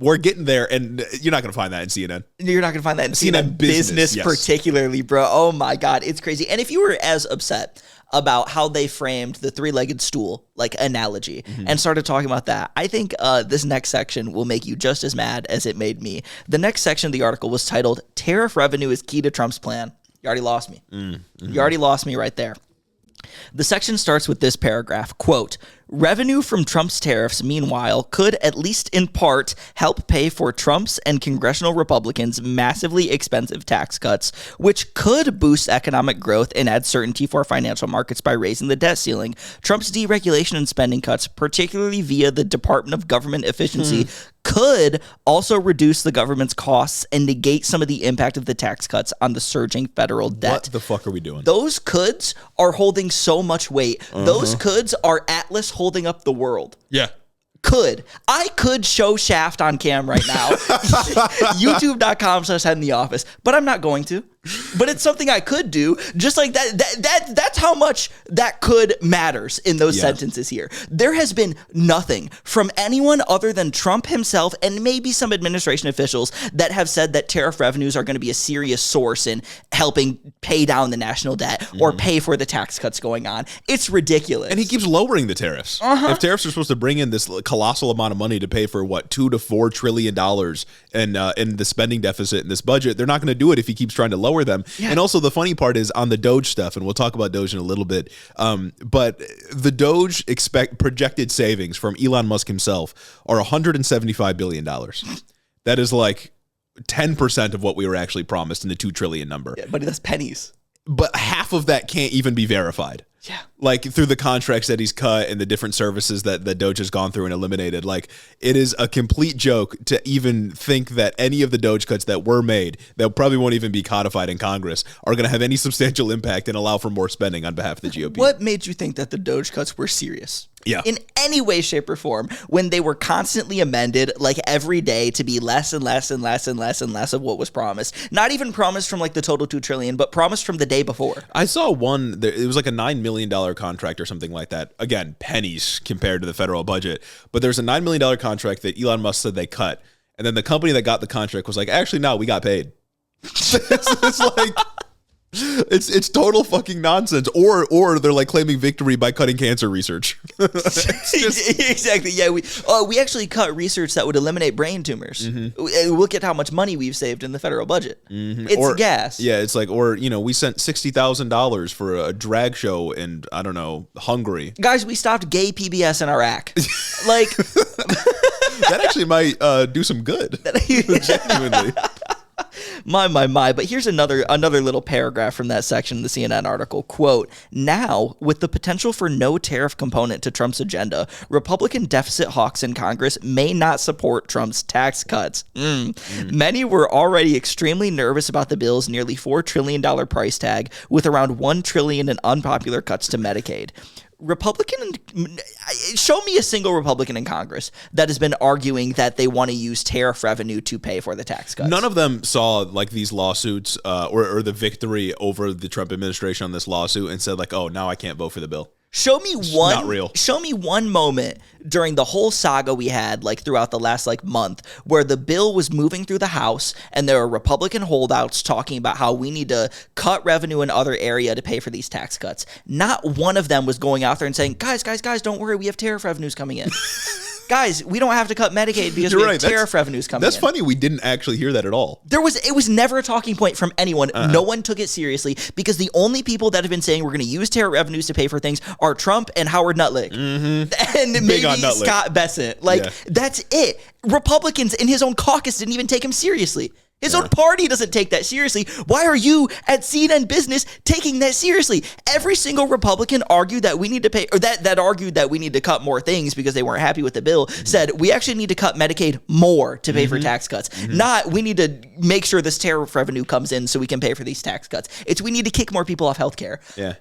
we're getting there, and you're not going to find that in CNN. You're not going to find that in CNN business yes. particularly, bro. Oh, my God. It's crazy. And if you were as upset about how they framed the three-legged stool, like, analogy, and started talking about that, I think this next section will make you just as mad as it made me. The next section of the article was titled, "Tariff Revenue is Key to Trump's Plan." You already lost me. You already lost me right there. The section starts with this paragraph, quote, "Revenue from Trump's tariffs, meanwhile, could, at least in part, help pay for Trump's and congressional Republicans' massively expensive tax cuts, which could boost economic growth and add certainty for financial markets by raising the debt ceiling. Trump's deregulation and spending cuts, particularly via the Department of Government Efficiency, could also reduce the government's costs and negate some of the impact of the tax cuts on the surging federal debt." What the fuck are we doing? Those coulds are holding so much weight. Those coulds are Atlas holding up the world. Yeah. I could show Shaft on cam right now. YouTube.com/head in the office, but I'm not going to. But it's something I could do, just like that. That's how much that could matters in those sentences here. There has been nothing from anyone other than Trump himself and maybe some administration officials that have said that tariff revenues are going to be a serious source in helping pay down the national debt or pay for the tax cuts going on. It's ridiculous. And he keeps lowering the tariffs. If tariffs are supposed to bring in this colossal amount of money to pay for $2 to $4 trillion in the spending deficit in this budget, they're not going to do it if he keeps trying to lower them. Yeah. And also the funny part is on the DOGE stuff, and we'll talk about DOGE in a little bit, but the DOGE projected savings from Elon Musk himself are $175 billion. That is like 10% of what we were actually promised in the 2 trillion number. Yeah, but that's pennies. But half of that can't even be verified. Yeah. Like through the contracts that he's cut and the different services that DOGE has gone through and eliminated. Like, it is a complete joke to even think that any of the DOGE cuts that were made, that probably won't even be codified in Congress, are going to have any substantial impact and allow for more spending on behalf of the GOP. What made you think that the DOGE cuts were serious? Yeah. In any way, shape, or form, when they were constantly amended, like every day, to be less and less and less and less and less of what was promised. Not even promised from like the total 2 trillion, but promised from the day before. I saw one, it was like a $9 million contract or something like that. Again, pennies compared to the federal budget. But there's a $9 million contract that Elon Musk said they cut. And then the company that got the contract was like, actually, no, we got paid. It's like... It's total fucking nonsense. Or they're like claiming victory by cutting cancer research. Exactly. Yeah, we actually cut research that would eliminate brain tumors. Look at how much money we've saved in the federal budget. It's gas. Yeah, it's like, we sent $60,000 for a drag show in, I don't know, Hungary. Guys, we stopped gay PBS in Iraq. Like that actually might do some good. Genuinely. My. But here's another little paragraph from that section of the CNN article. Quote, "Now, with the potential for no tariff component to Trump's agenda, Republican deficit hawks in Congress may not support Trump's tax cuts. Many were already extremely nervous about the bill's nearly $4 trillion price tag, with around $1 trillion in unpopular cuts to Medicaid." Show me a single Republican in Congress that has been arguing that they want to use tariff revenue to pay for the tax cuts. None of them saw like these lawsuits or the victory over the Trump administration on this lawsuit and said like, oh, now I can't vote for the bill. Show me not real. Show me one moment during the whole saga we had, like throughout the last month, where the bill was moving through the House and there are Republican holdouts talking about how we need to cut revenue in other area to pay for these tax cuts. Not one of them was going out there and saying, guys, don't worry, we have tariff revenues coming in. guys, we don't have to cut Medicaid because we have tariff revenues coming in. That's funny. We didn't actually hear that at all. It was never a talking point from anyone. No one took it seriously because the only people that have been saying we're going to use tariff revenues to pay for things are Trump and Howard Nuttlick. And maybe Scott Bessent. That's it. Republicans in his own caucus didn't even take him seriously. His own party doesn't take that seriously. Why are you at CNN Business taking that seriously? Every single Republican argued that we need to pay, or that argued that we need to cut more things because they weren't happy with the bill, said we actually need to cut Medicaid more to pay for tax cuts. Not we need to make sure this tariff revenue comes in so we can pay for these tax cuts. It's we need to kick more people off healthcare. Yeah.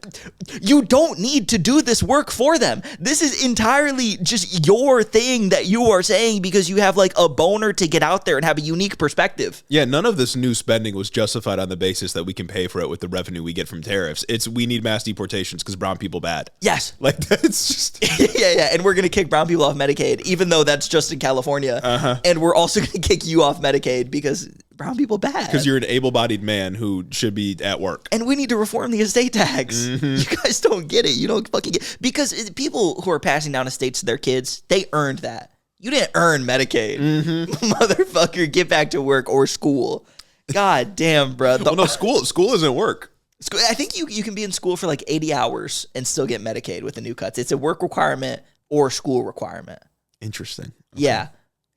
You don't need to do this work for them. This is entirely just your thing that you are saying because you have like a boner to get out there and have a unique perspective. Yeah, none of this new spending was justified on the basis that we can pay for it with the revenue we get from tariffs. It's we need mass deportations because brown people bad. Yes. Like that's just yeah. And we're gonna kick brown people off Medicaid, even though that's just in California. And we're also gonna kick you off Medicaid because brown people bad. Because you're an able-bodied man who should be at work. And we need to reform the estate tax. You guys don't get it. You don't fucking get it. Because people who are passing down estates to their kids, they earned that. You didn't earn Medicaid. Motherfucker, get back to work or school. God damn, bro. Well, no, school isn't work. I think you can be in school for like 80 hours and still get Medicaid with the new cuts. It's a work requirement or school requirement. Interesting. Okay.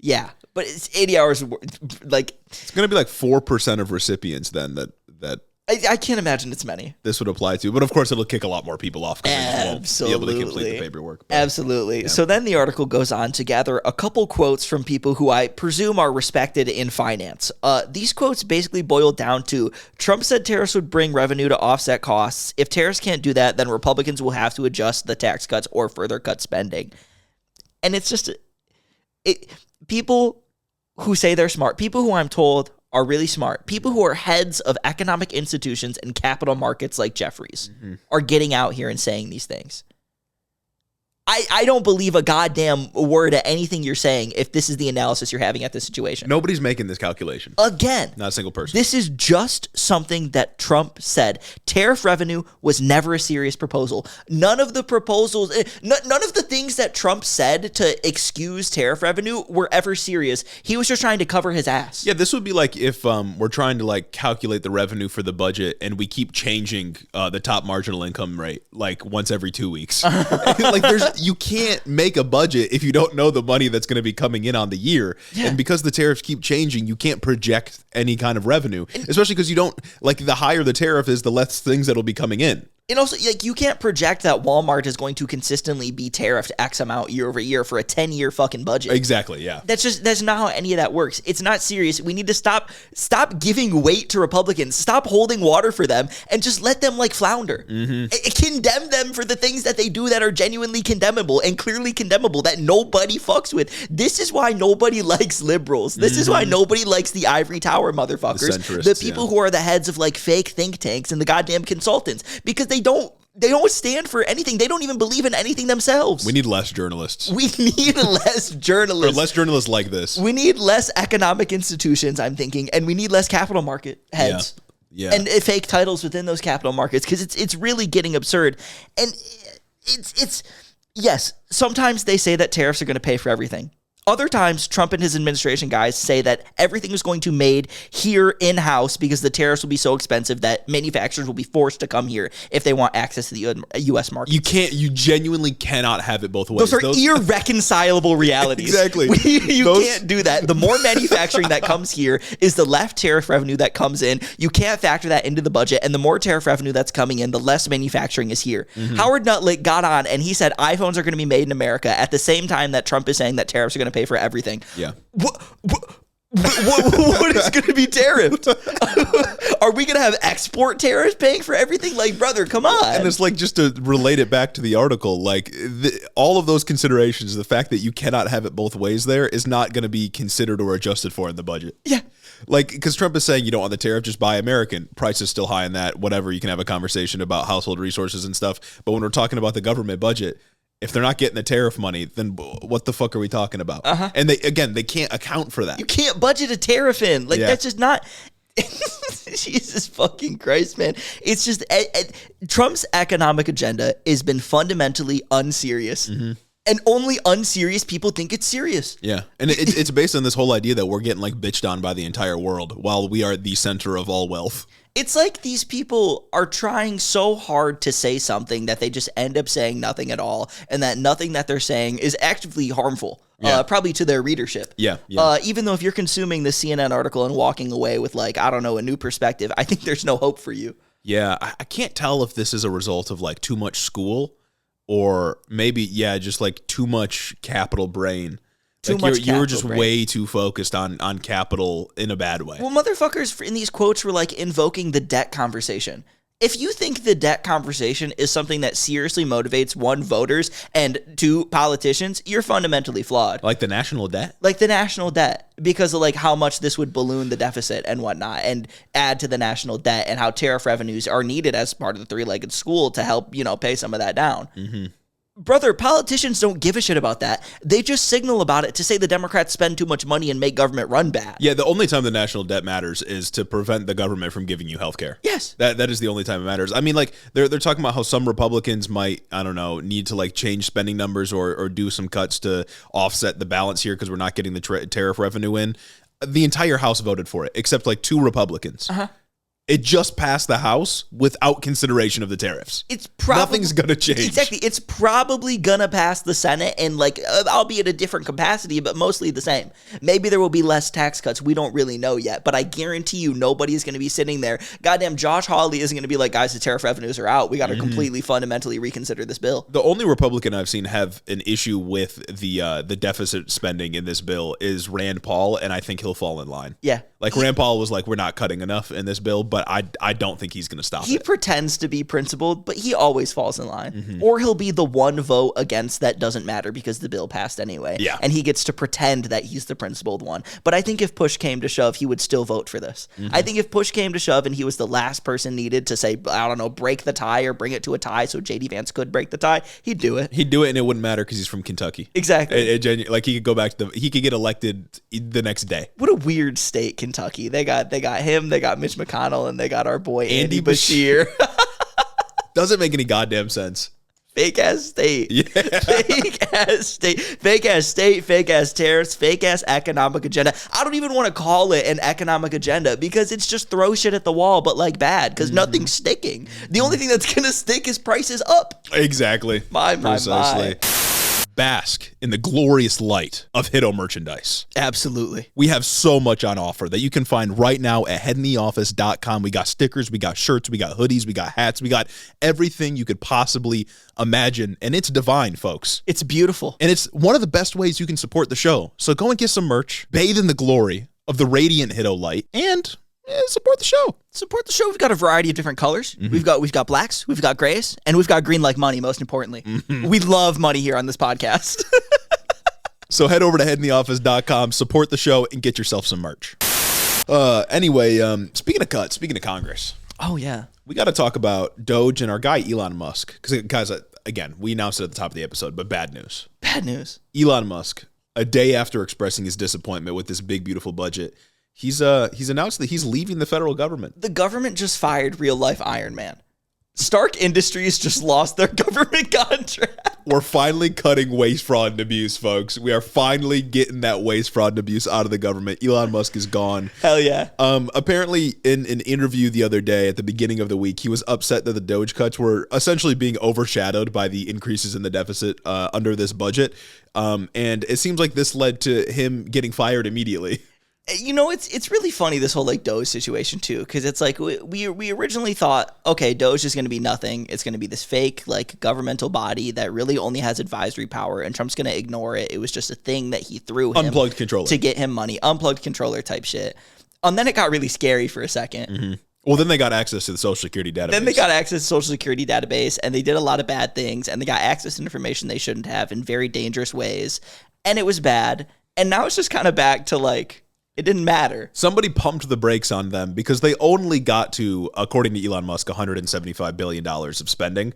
Yeah. But it's 80 hours. Like it's going to be like 4% of recipients then that I can't imagine it's many. This would apply to, but of course it'll kick a lot more people off because they won't be able to complete the paperwork. But, absolutely. Yeah. So then the article goes on to gather a couple quotes from people who I presume are respected in finance. These quotes basically boil down to Trump said tariffs would bring revenue to offset costs. If tariffs can't do that, then Republicans will have to adjust the tax cuts or further cut spending. And it's just people who say they're smart, people who I'm told are really smart, people who are heads of economic institutions and capital markets like Jeffries are getting out here and saying these things. I don't believe a goddamn word of anything you're saying if this is the analysis you're having at this situation. Nobody's making this calculation. Again. Not a single person. This is just something that Trump said. Tariff revenue was never a serious proposal. None of the proposals, none of the things that Trump said to excuse tariff revenue were ever serious. He was just trying to cover his ass. Yeah, this would be like if we're trying to like calculate the revenue for the budget and we keep changing the top marginal income rate like once every 2 weeks. Like you can't make a budget if you don't know the money that's going to be coming in on the year. Yeah. And because the tariffs keep changing, you can't project any kind of revenue, especially because you don't, like, the higher the tariff is, the less things that'll be coming in. And also, like, you can't project that Walmart is going to consistently be tariffed X amount year over year for a 10-year fucking budget. Exactly, yeah. That's not how any of that works. It's not serious. We need to stop giving weight to Republicans. Stop holding water for them and just let them, like, flounder. Condemn them for the things that they do that are genuinely condemnable and clearly condemnable that nobody fucks with. This is why nobody likes liberals. This is why nobody likes the ivory tower motherfuckers. The people who are the heads of, like, fake think tanks and the goddamn consultants. Because they don't stand for anything. They don't even believe in anything themselves. We need less journalists. We need less journalists. Or less journalists like this. We need less economic institutions, I'm thinking, and we need less capital market heads. Yeah. And fake titles within those capital markets, because it's really getting absurd. And it's yes, sometimes they say that tariffs are going to pay for everything. Other times, Trump and his administration guys say that everything is going to be made here in-house because the tariffs will be so expensive that manufacturers will be forced to come here if they want access to the U.S. market. You genuinely cannot have it both ways. Those are irreconcilable realities. Exactly. You can't do that. The more manufacturing that comes here is the less tariff revenue that comes in. You can't factor that into the budget, and the more tariff revenue that's coming in, the less manufacturing is here. Howard Nuttlick got on, and he said iPhones are going to be made in America at the same time that Trump is saying that tariffs are going to pay for everything. Yeah. What is going to be tariffed? Are we going to have export tariffs paying for everything? Like, brother, come on. And it's like, just to relate it back to the article, like all of those considerations, the fact that you cannot have it both ways there is not going to be considered or adjusted for in the budget. Yeah. Like, because Trump is saying you don't want the tariff, just buy American. Price is still high in that, whatever. You can have a conversation about household resources and stuff. But when we're talking about the government budget, if they're not getting the tariff money, then what the fuck are we talking about? And they can't account for that. You can't budget a tariff in. Like, that's just not... Jesus fucking Christ, man. It's just... Trump's economic agenda has been fundamentally unserious. And only unserious people think it's serious. Yeah. And it's based on this whole idea that we're getting like bitched on by the entire world while we are the center of all wealth. It's like these people are trying so hard to say something that they just end up saying nothing at all, and that nothing that they're saying is actively harmful, probably to their readership. Yeah. Even though if you're consuming the CNN article and walking away with like, I don't know, a new perspective, I think there's no hope for you. Yeah, I can't tell if this is a result of like too much school or maybe, just like too much capital brain. You were just way too focused on capital in a bad way. Well, motherfuckers in these quotes were like invoking the debt conversation. If you think the debt conversation is something that seriously motivates, one, voters, and two, politicians, you're fundamentally flawed. Like the national debt? Like the national debt, because of like how much this would balloon the deficit and whatnot and add to the national debt, and how tariff revenues are needed as part of the three-legged stool to help, pay some of that down. Mm-hmm. Brother, politicians don't give a shit about that. They just signal about it to say the Democrats spend too much money and make government run bad. Yeah, the only time the national debt matters is to prevent the government from giving you health care. Yes. That is the only time it matters. I mean, like, they're talking about how some Republicans might, I don't know, need to, like, change spending numbers or do some cuts to offset the balance here because we're not getting the tariff revenue in. The entire House voted for it, except, like, 2 Republicans. Uh-huh. It just passed the House without consideration of the tariffs. Nothing's going to change. Exactly. It's probably going to pass the Senate and like, albeit a different capacity, but mostly the same. Maybe there will be less tax cuts. We don't really know yet, but I guarantee you nobody's going to be sitting there. Goddamn, Josh Hawley isn't going to be like, guys, the tariff revenues are out. We got to completely fundamentally reconsider this bill. The only Republican I've seen have an issue with the deficit spending in this bill is Rand Paul, and I think he'll fall in line. Yeah. Like Rand Paul was like, we're not cutting enough in this bill, but I don't think he's going to stop it. He pretends to be principled, but he always falls in line. Or he'll be the one vote against that doesn't matter because the bill passed anyway. Yeah. And he gets to pretend that he's the principled one. But I think if push came to shove, he would still vote for this. I think if push came to shove and he was the last person needed to say, I don't know, break the tie or bring it to a tie so J.D. Vance could break the tie, he'd do it. He'd do it and it wouldn't matter because he's from Kentucky. Exactly. Like he could go back he could get elected the next day. What a weird state, Kentucky. They got him, they got Mitch McConnell, and they got our boy Andy Bashir. Doesn't make any goddamn sense. Fake ass state. Yeah. Fake ass state. Fake ass state. Fake ass tariffs. Fake ass economic agenda. I don't even want to call it an economic agenda because it's just throw shit at the wall, but like bad because nothing's sticking. The only thing that's gonna stick is prices up. Exactly. My. Bask in the glorious light of Hiddo merchandise. Absolutely. We have so much on offer that you can find right now at headintheoffice.com. We got stickers, we got shirts, we got hoodies, we got hats, we got everything you could possibly imagine. And it's divine, folks. It's beautiful. And it's one of the best ways you can support the show. So go and get some merch, bathe in the glory of the radiant Hiddo light, and support the show. Support the show. We've got a variety of different colors. We've got blacks, we've got grays, and we've got green like money, most importantly. We love money here on this podcast. So head over to headintheoffice.com, support the show, and get yourself some merch. Anyway, speaking of cuts, speaking of Congress. Oh, yeah. We got to talk about DOGE and our guy, Elon Musk. Because, guys, again, we announced it at the top of the episode, but bad news. Bad news. Elon Musk, a day after expressing his disappointment with this big, beautiful budget, he's announced that he's leaving the federal government. The government just fired real-life Iron Man. Stark Industries just lost their government contract. We're finally cutting waste, fraud, and abuse, folks. We are finally getting that waste, fraud, and abuse out of the government. Elon Musk is gone. Hell yeah. Apparently, in an interview the other day at the beginning of the week, he was upset that the DOGE cuts were essentially being overshadowed by the increases in the deficit under this budget. And it seems like this led to him getting fired immediately. You know, it's really funny, this whole like DOGE situation too, because it's like we originally thought, okay, DOGE is going to be nothing. It's going to be this fake like governmental body that really only has advisory power, and Trump's going to ignore it. It was just a thing that he threw him unplugged controller to get him money, unplugged controller type shit. And then it got really scary for a second. Well, then they got access to the Social Security database. Then they got access to the Social Security database, and they did a lot of bad things, and they got access to information they shouldn't have in very dangerous ways, and it was bad. And now it's just kind of back to like, it didn't matter. Somebody pumped the brakes on them because they only got to, according to Elon Musk, $175 billion of spending.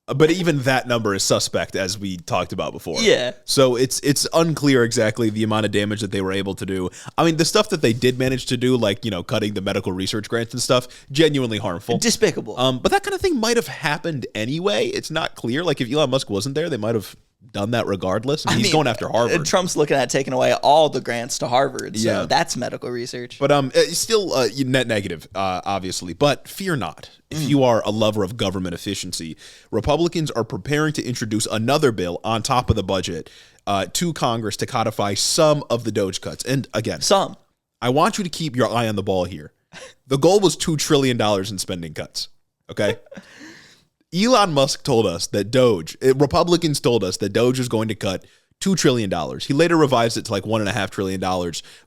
But even that number is suspect, as we talked about before. Yeah. So it's unclear exactly the amount of damage that they were able to do. I mean, the stuff that they did manage to do, like, cutting the medical research grants and stuff, genuinely harmful. Despicable. But that kind of thing might have happened anyway. It's not clear. Like, if Elon Musk wasn't there, they might have done that regardless. I mean, he's going after Harvard. Trump's looking at taking away all the grants to Harvard. So that's medical research. But it's still net negative, obviously. But fear not. If you are a lover of government efficiency, Republicans are preparing to introduce another bill on top of the budget to Congress to codify some of the DOGE cuts. And again, I want you to keep your eye on the ball here. The goal was $2 trillion in spending cuts. Okay? Elon Musk told us that Republicans told us that DOGE is going to cut $2 trillion. He later revised it to like $1.5 trillion,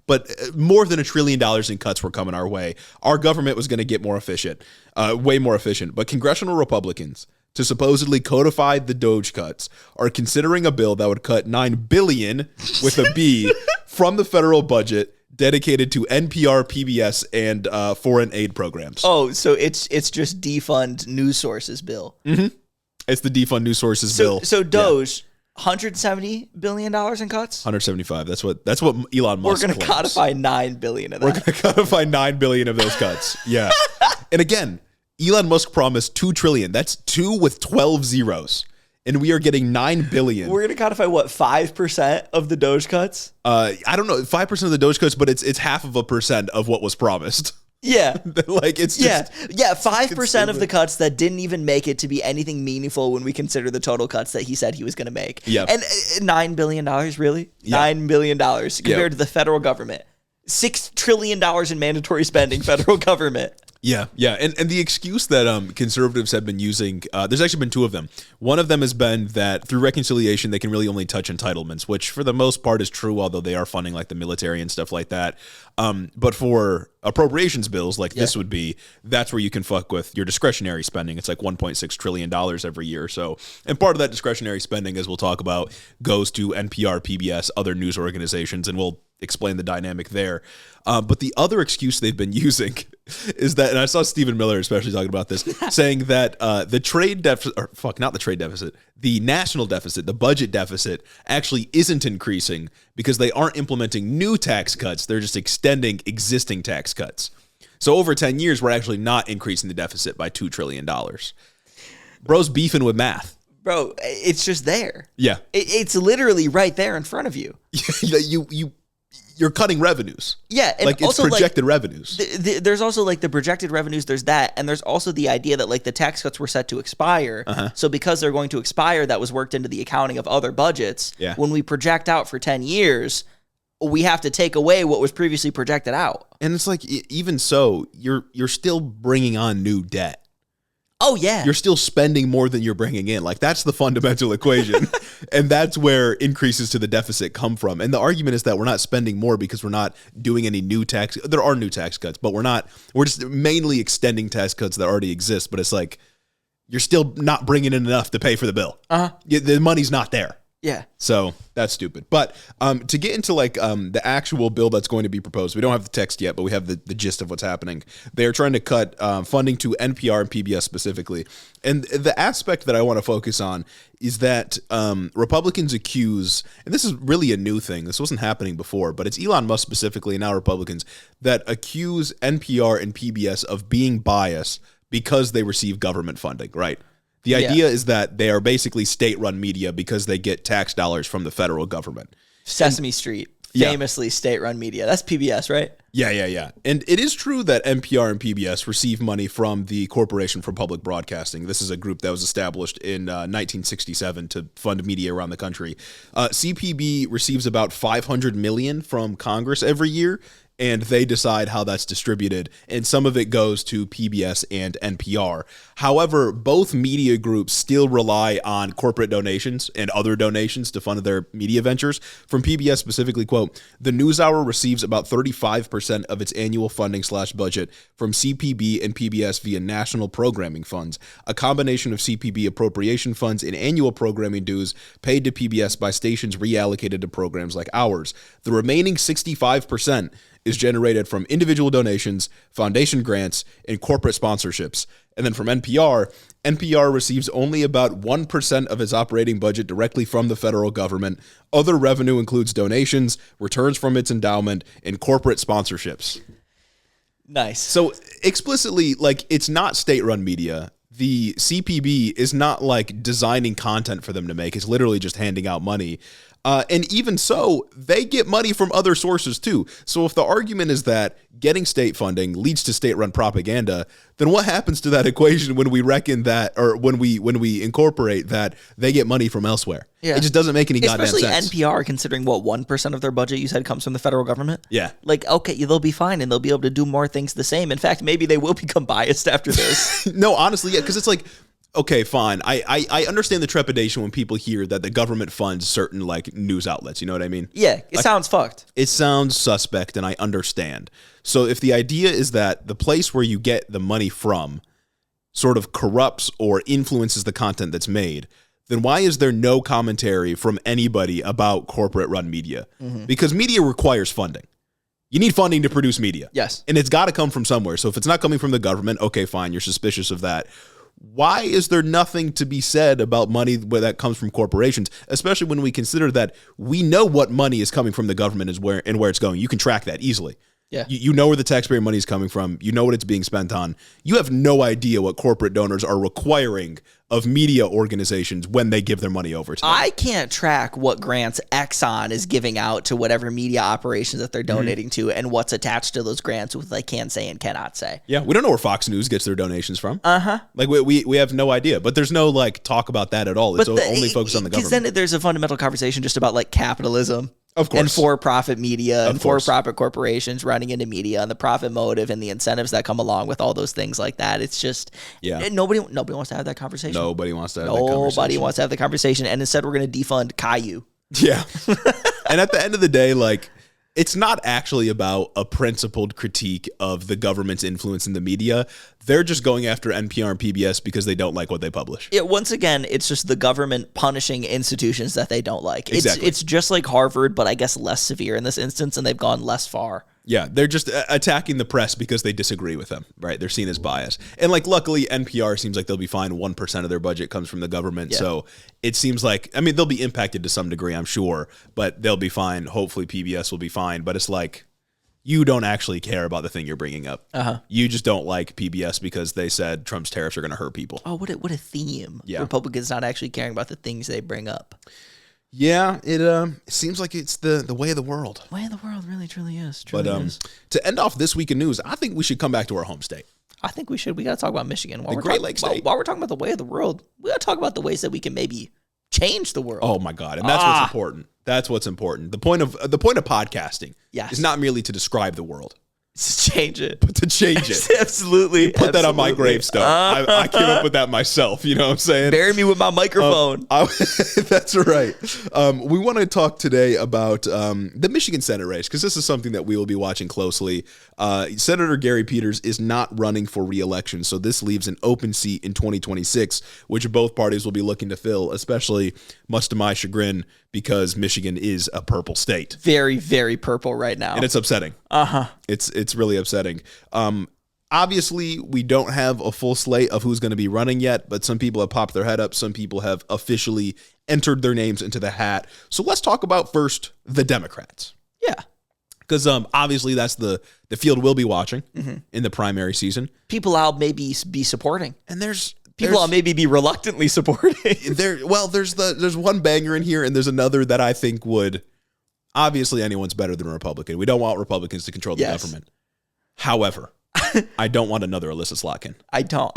but more than $1 trillion in cuts were coming our way. Our government was going to get more efficient, way more efficient. But congressional Republicans, to supposedly codify the DOGE cuts, are considering a bill that would cut $9 billion with a B from the federal budget dedicated to NPR, PBS, and foreign aid programs. Oh, so it's just defund news sources bill. Mm-hmm. It's the defund news sources bill. So DOGE, $170 billion in cuts? 175. That's what Elon Musk We're going to codify $9 billion of that. We're going to codify $9 billion of those cuts. Yeah. And again, Elon Musk promised $2 trillion. That's 2 with 12 zeros. And we are getting $9 billion. We're going to codify, what, 5% of the DOGE cuts? I don't know, 5% of the DOGE cuts, but it's 0.5% of what was promised. Yeah. Like, it's just... Yeah, 5% of the cuts that didn't even make it to be anything meaningful when we consider the total cuts that he said he was going to make. Yeah. And $9 billion, really? Yeah. $9 billion compared to the federal government. $6 trillion in mandatory spending, federal government. Yeah. And the excuse that conservatives have been using, there's actually been 2 of them. One of them has been that through reconciliation, they can really only touch entitlements, which for the most part is true, although they are funding like the military and stuff like that. But for appropriations bills like this would be, that's where you can fuck with your discretionary spending. It's like $1.6 trillion every year. So, and part of that discretionary spending, as we'll talk about, goes to NPR, PBS, other news organizations, and we'll explain the dynamic there. But the other excuse they've been using is that, and I saw Stephen Miller especially talking about this, saying that the trade deficit, or not the trade deficit, the national deficit, the budget deficit actually isn't increasing because they aren't implementing new tax cuts. They're just extending existing tax cuts. So over 10 years, we're actually not increasing the deficit by $2 trillion. Bro's beefing with math. Bro, it's just there. Yeah. It's literally right there in front of you. You're cutting revenues. Yeah. And like, it's also, projected revenues. There's also like the projected revenues, there's that. And there's also the idea that like the tax cuts were set to expire. So because they're going to expire, that was worked into the accounting of other budgets. Yeah. When we project out for 10 years, we have to take away what was previously projected out. And it's like, even so, you're still bringing on new debt. Oh, yeah. You're still spending more than you're bringing in. Like, that's the fundamental equation. And that's where increases to the deficit come from. And the argument is that we're not spending more because we're not doing any new tax. There are new tax cuts, but we're just mainly extending tax cuts that already exist. But it's like, you're still not bringing in enough to pay for the bill. The money's not there. Yeah. So that's stupid. But to get into like the actual bill that's going to be proposed, we don't have the text yet, but we have the gist of what's happening. They are trying to cut funding to NPR and PBS specifically. And the aspect that I want to focus on is that Republicans accuse, and this is really a new thing, this wasn't happening before, but it's Elon Musk specifically and now Republicans that accuse NPR and PBS of being biased because they receive government funding, right? The idea is that they are basically state-run media because they get tax dollars from the federal government. Sesame Street, famously state-run media. That's PBS, right? Yeah. And it is true that NPR and PBS receive money from the Corporation for Public Broadcasting. This is a group that was established in 1967 to fund media around the country. CPB receives about $500 million from Congress every year, and they decide how that's distributed, and some of it goes to PBS and NPR. However, both media groups still rely on corporate donations and other donations to fund their media ventures. From PBS specifically, quote, the NewsHour receives about 35% of its annual funding/budget from CPB and PBS via national programming funds, a combination of CPB appropriation funds and annual programming dues paid to PBS by stations reallocated to programs like ours. The remaining 65% is generated from individual donations, foundation grants, and corporate sponsorships. And then from NPR receives only about 1% of its operating budget directly from the federal government. Other revenue includes donations, returns from its endowment, and corporate sponsorships. Nice. So explicitly, like, it's not state-run media. the CPB is not like designing content for them to make. It's literally just handing out money. And even so, they get money from other sources too. So if the argument is that getting state funding leads to state-run propaganda, then what happens to that equation when we reckon that, or when we incorporate that they get money from elsewhere? Yeah. It just doesn't make any goddamn sense. Especially NPR, considering what 1% of their budget you said comes from the federal government. Yeah. Like, okay, they'll be fine and they'll be able to do more things the same. In fact, maybe they will become biased after this. No, honestly, yeah, because it's like, okay, fine. I understand the trepidation when people hear that the government funds certain like news outlets. You know what I mean? Yeah, it sounds fucked. It sounds suspect, and I understand. So if the idea is that the place where you get the money from sort of corrupts or influences the content that's made, then why is there no commentary from anybody about corporate-run media? Mm-hmm. Because media requires funding. You need funding to produce media. Yes. And it's got to come from somewhere. So if it's not coming from the government, okay, fine, you're suspicious of that. Why is there nothing to be said about money where that comes from corporations, especially when we consider that we know what money is coming from the government is where it's going? You can track that easily. Yeah. You know where the taxpayer money is coming from. You know what it's being spent on. You have no idea what corporate donors are requiring of media organizations when they give their money over to them. I can't track what grants Exxon is giving out to whatever media operations that they're donating to and what's attached to those grants, what they can say and cannot say. Yeah, we don't know where Fox News gets their donations from. Like we have no idea, but there's no like talk about that at all. It's only focused on the government. Because then there's a fundamental conversation just about like capitalism. Of course. And for-profit media and for-profit corporations running into media and the profit motive and the incentives that come along with all those things like that. It's just, nobody wants to have that conversation. Nobody wants to have that conversation. Nobody wants to have the conversation. And instead, we're going to defund Caillou. Yeah. And at the end of the day, like, it's not actually about a principled critique of the government's influence in the media. They're just going after NPR and PBS because they don't like what they publish. Yeah, once again, it's just the government punishing institutions that they don't like. Exactly. It's just like Harvard, but I guess less severe in this instance, and they've gone less far. Yeah, they're just attacking the press because they disagree with them, right? They're seen as biased. And like, luckily, NPR seems like they'll be fine. 1% of their budget comes from the government. Yeah. So it seems like, I mean, they'll be impacted to some degree, I'm sure, but they'll be fine. Hopefully PBS will be fine. But it's like, you don't actually care about the thing you're bringing up. You just don't like PBS because they said Trump's tariffs are going to hurt people. Oh, what a theme. Yeah. Republicans not actually caring about the things they bring up. Yeah, it seems like it's the way of the world. Way of the world really, truly is. To end off this week in news, I think we should come back to our home state. I think we should. We got to talk about Michigan. The Great Lakes State. While we're talking about the way of the world, we got to talk about the ways that we can maybe change the world. Oh my God, and that's what's important. That's what's important. The point of podcasting is not merely to describe the world. To change it. But to change it. Absolutely. Put that on my gravestone. I came up with that myself. You know what I'm saying? Bury me with my microphone. That's right. We want to talk today about the Michigan Senate race, because this is something that we will be watching closely. Senator Gary Peters is not running for re-election, so this leaves an open seat in 2026, which both parties will be looking to fill, especially much to my chagrin, because Michigan is a purple state. Very, very purple right now. And it's upsetting. It's really upsetting. Obviously, we don't have a full slate of who's going to be running yet, but some people have popped their head up. Some people have officially entered their names into the hat. So let's talk about first the Democrats. Yeah. Because obviously that's the field we'll be watching in the primary season. People I'll maybe be supporting. And there's I'll maybe be reluctantly supporting. There's one banger in here, and there's another that I think would, obviously anyone's better than a Republican. We don't want Republicans to control the government. However, I don't want another Alyssa Slotkin. I don't.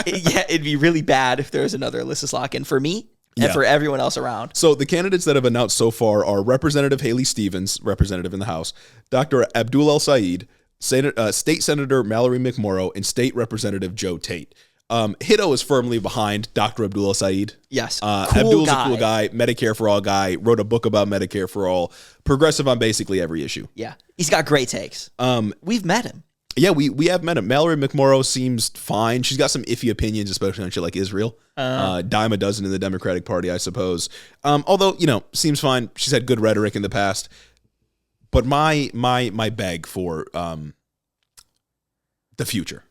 Yeah, it'd be really bad if there was another Alyssa Slotkin for me and for everyone else around. So the candidates that have announced so far are Representative Haley Stevens, representative in the House, Dr. Abdul El Sayed, State Senator Mallory McMorrow, and State Representative Joe Tate. Hiddo is firmly behind Dr. Abdul El Sayed. Yes. Abdul's a cool guy, Medicare for All guy, wrote a book about Medicare for All, progressive on basically every issue. Yeah. He's got great takes. We've met him. Yeah, we have met him. Mallory McMorrow seems fine. She's got some iffy opinions, especially on shit like Israel. Dime a dozen in the Democratic Party, I suppose. Although, seems fine. She's had good rhetoric in the past. But my beg for the future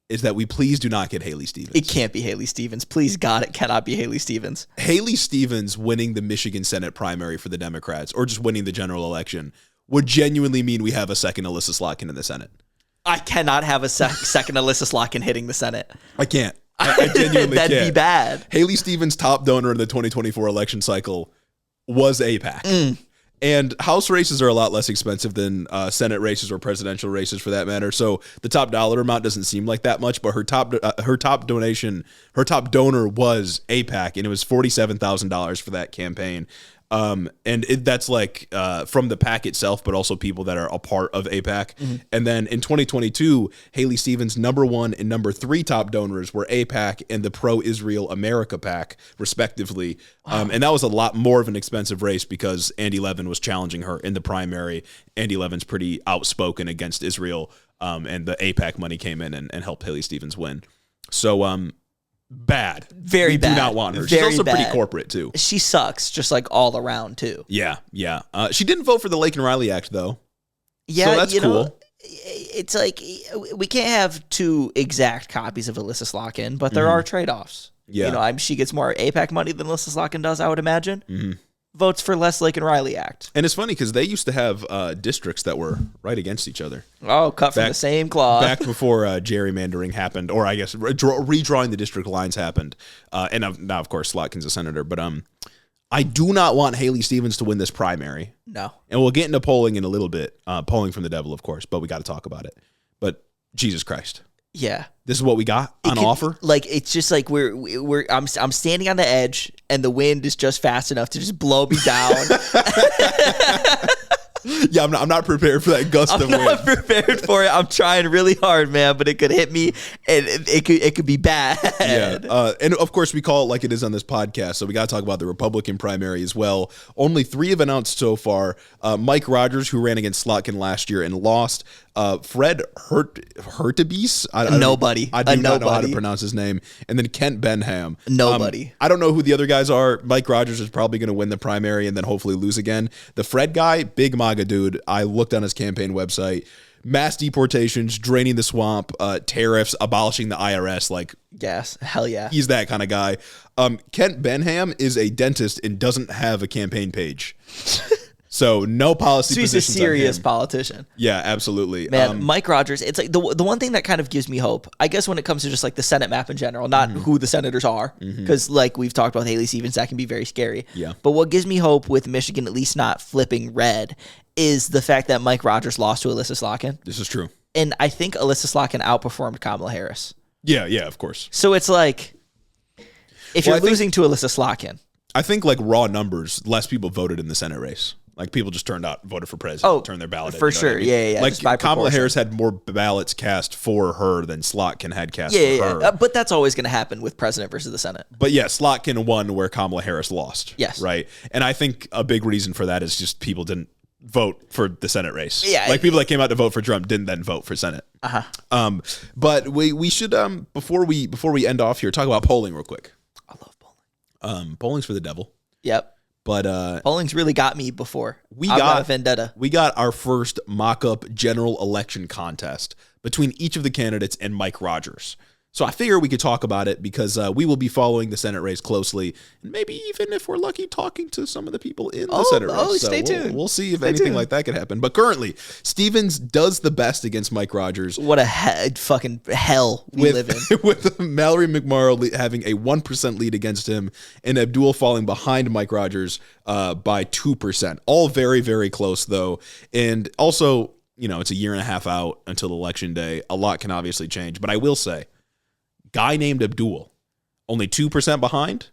is that we please do not get Haley Stevens. It can't be Haley Stevens. Please, God, it cannot be Haley Stevens. Haley Stevens winning the Michigan Senate primary for the Democrats, or just winning the general election, would genuinely mean we have a second Alyssa Slotkin in the Senate. I cannot have a second Alyssa Slotkin hitting the Senate. I can't. I genuinely That'd can't. be bad. Haley Stevens' top donor in the 2024 election cycle was AIPAC. And House races are a lot less expensive than Senate races or presidential races for that matter. So the top dollar amount doesn't seem like that much, but her top donor was AIPAC, and it was $47,000 for that campaign. That's like from the PAC itself, but also people that are a part of AIPAC. And then in 2022, Haley Stevens' number 1 and number 3 top donors were AIPAC and the Pro-Israel America PAC, respectively. And that was a lot more of an expensive race because Andy Levin was challenging her in the primary. Andy Levin's pretty outspoken against Israel, and the AIPAC money came in and helped Haley Stevens win. So, bad. Very bad. Do not want her. Very She's also bad. pretty corporate too. She sucks, just like all around too. Yeah. She didn't vote for the Lake and Riley Act though. Yeah, so that's cool. Know, it's like we can't have 2 exact copies of Alyssa Slotkin, but there are trade-offs. Yeah. She gets more AIPAC money than Alyssa Slotkin does, I would imagine. Votes for less Lake and Riley Act. And it's funny because they used to have districts that were right against each other. Oh, cut from the same cloth. Back before gerrymandering happened, or I guess redrawing the district lines happened. And now, of course, Slotkin's a senator. But I do not want Haley Stevens to win this primary. No. And we'll get into polling in a little bit. Polling from the devil, of course, but we got to talk about it. But Jesus Christ. Yeah. This is what we got on offer. Like, it's just like I'm standing on the edge and the wind is just fast enough to just blow me down. Yeah, I'm not prepared for that gust of wind. I'm not prepared for it. I'm trying really hard, man, but it could hit me and it could be bad. Yeah. And of course we call it like it is on this podcast. So we got to talk about the Republican primary as well. Only 3 have announced so far. Mike Rogers, who ran against Slotkin last year and lost. Fred Hurtubise. Nobody. I do not know how to pronounce his name. And then Kent Benham. Nobody. I don't know who the other guys are. Mike Rogers is probably going to win the primary and then hopefully lose again. The Fred guy, big MAGA dude. I looked on his campaign website. Mass deportations, draining the swamp, tariffs, abolishing the IRS. Like, yes, hell yeah. He's that kind of guy. Kent Benham is a dentist and doesn't have a campaign page. So no policy so he's a serious politician. Yeah, absolutely. Man, Mike Rogers, it's like the one thing that kind of gives me hope, I guess, when it comes to just like the Senate map in general, not who the senators are, because like we've talked about Haley Stevens, that can be very scary. Yeah. But what gives me hope with Michigan at least not flipping red is the fact that Mike Rogers lost to Alyssa Slotkin. This is true. And I think Alyssa Slotkin outperformed Kamala Harris. Yeah, of course. So it's like, if you're losing to Alyssa Slotkin. I think like raw numbers, less people voted in the Senate race. Like people just turned out, voted for president, turned their ballot in. For sure. I mean? Yeah. Like Kamala Harris had more ballots cast for her than Slotkin had cast for her. Yeah. But that's always going to happen with president versus the Senate. But yeah, Slotkin won where Kamala Harris lost. Yes. Right. And I think a big reason for that is just people didn't vote for the Senate race. Yeah. Like people that came out to vote for Trump didn't then vote for Senate. But we should before we end off here, talk about polling real quick. I love polling. Polling's for the devil. Yep. But polling's really got me before. We I've got a vendetta. We got our first mock-up general election contest between each of the candidates and Mike Rogers. So I figure we could talk about it because we will be following the Senate race closely, and maybe even if we're lucky, talking to some of the people in the Senate race. Stay tuned. We'll see if anything like that could happen. But currently, Stevens does the best against Mike Rogers. What a fucking hell we live in. With Mallory McMorrow having a 1% lead against him, and Abdul falling behind Mike Rogers by 2%. All very, very close, though. And also, it's a year and a half out until Election Day. A lot can obviously change. But I will say, guy named Abdul, only 2% behind.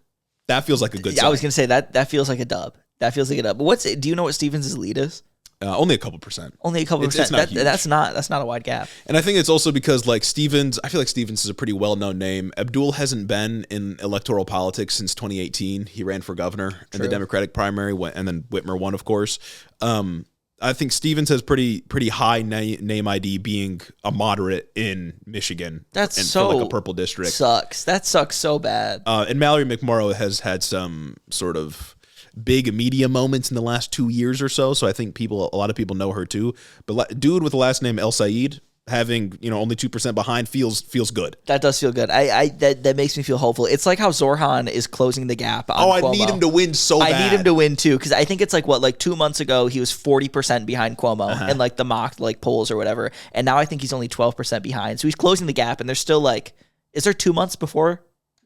That feels like a good sign. I was gonna say that feels like a dub. That feels like a dub. But do you know what Stevens' lead is? Only a couple percent. Only a couple percent. That's not a wide gap. And I think it's also because like Stevens, I feel like Stevens is a pretty well-known name. Abdul hasn't been in electoral politics since 2018. He ran for governor in the Democratic primary, and then Whitmer won, of course. I think Stevens has pretty high name ID, being a moderate in Michigan. That's for like a purple district. Sucks. That sucks so bad. And Mallory McMorrow has had some sort of big media moments in the last 2 years or so. So I think a lot of people know her too. But dude with the last name El Said, having, only 2% behind feels good. That does feel good. That makes me feel hopeful. It's like how Zorhan is closing the gap on Cuomo. I need him to win so bad. I need him to win too, because I think it's like 2 months ago he was 40% behind Cuomo in like the mock polls or whatever, and now I think he's only 12% behind. So he's closing the gap, and there's still is there 2 months before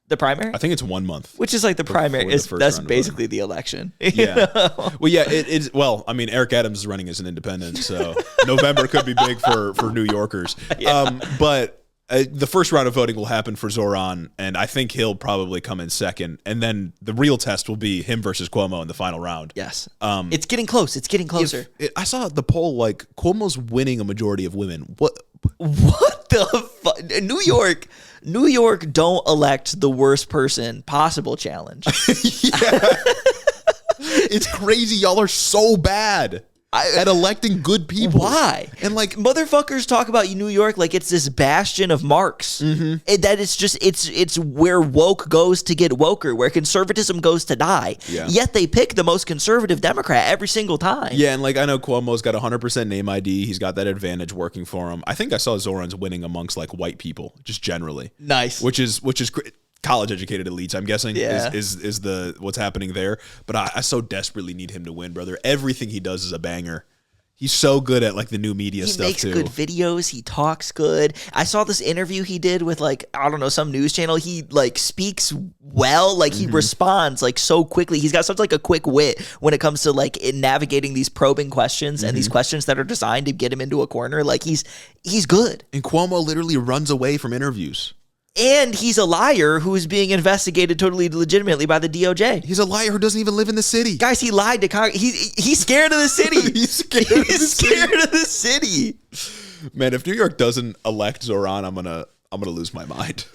the primary? I think it's 1 month. Which is like the primary. That's basically the election. Yeah. Well, yeah, it is. Well, I mean, Eric Adams is running as an independent, so November could be big for New Yorkers. Yeah. But the first round of voting will happen for Zoran, and I think he'll probably come in second. And then the real test will be him versus Cuomo in the final round. Yes. It's getting close. It's getting closer. I saw the poll, Cuomo's winning a majority of women. What the fuck? New York don't elect the worst person possible challenge. Yeah. It's crazy. Y'all are so bad at electing good people. Why? And motherfuckers talk about New York like it's this bastion of Marx. That it's just it's where woke goes to get woker, where conservatism goes to die. Yeah. Yet they pick the most conservative Democrat every single time. Yeah, and I know Cuomo's got 100% name ID. He's got that advantage working for him. I think I saw Zoran's winning amongst white people, just generally. Nice. Which is college educated elites, I'm guessing, yeah. is the what's happening there. But I so desperately need him to win, brother. Everything he does is a banger. He's so good at the new media stuff too. He makes good videos. He talks good. I saw this interview he did with I don't know, some news channel. He speaks well. He responds so quickly. He's got such a quick wit when it comes to in navigating these probing questions and these questions that are designed to get him into a corner. He's good. And Cuomo literally runs away from interviews. And he's a liar who is being investigated totally legitimately by the DOJ. He's a liar who doesn't even live in the city. Guys, he lied to Congress. He's scared of the city. He's scared of the city. Man, if New York doesn't elect Zoran, I'm gonna lose my mind.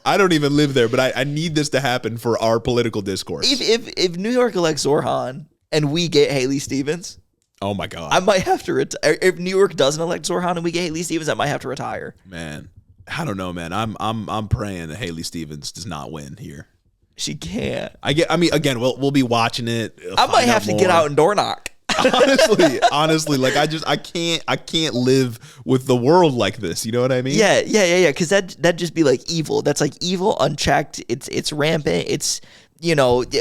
I don't even live there, but I need this to happen for our political discourse. If New York elects Zorhan and we get Haley Stevens, oh my God, I might have to retire. If New York doesn't elect Zorhan and we get Haley Stevens, I might have to retire. Man, I don't know, man. I'm praying that Haley Stevens does not win here. She can't. I mean, again, we'll be watching it. I might have to get out and door knock. honestly, I can't live with the world like this. You know what I mean? Yeah. Because that'd just be evil. That's evil unchecked. It's rampant. It's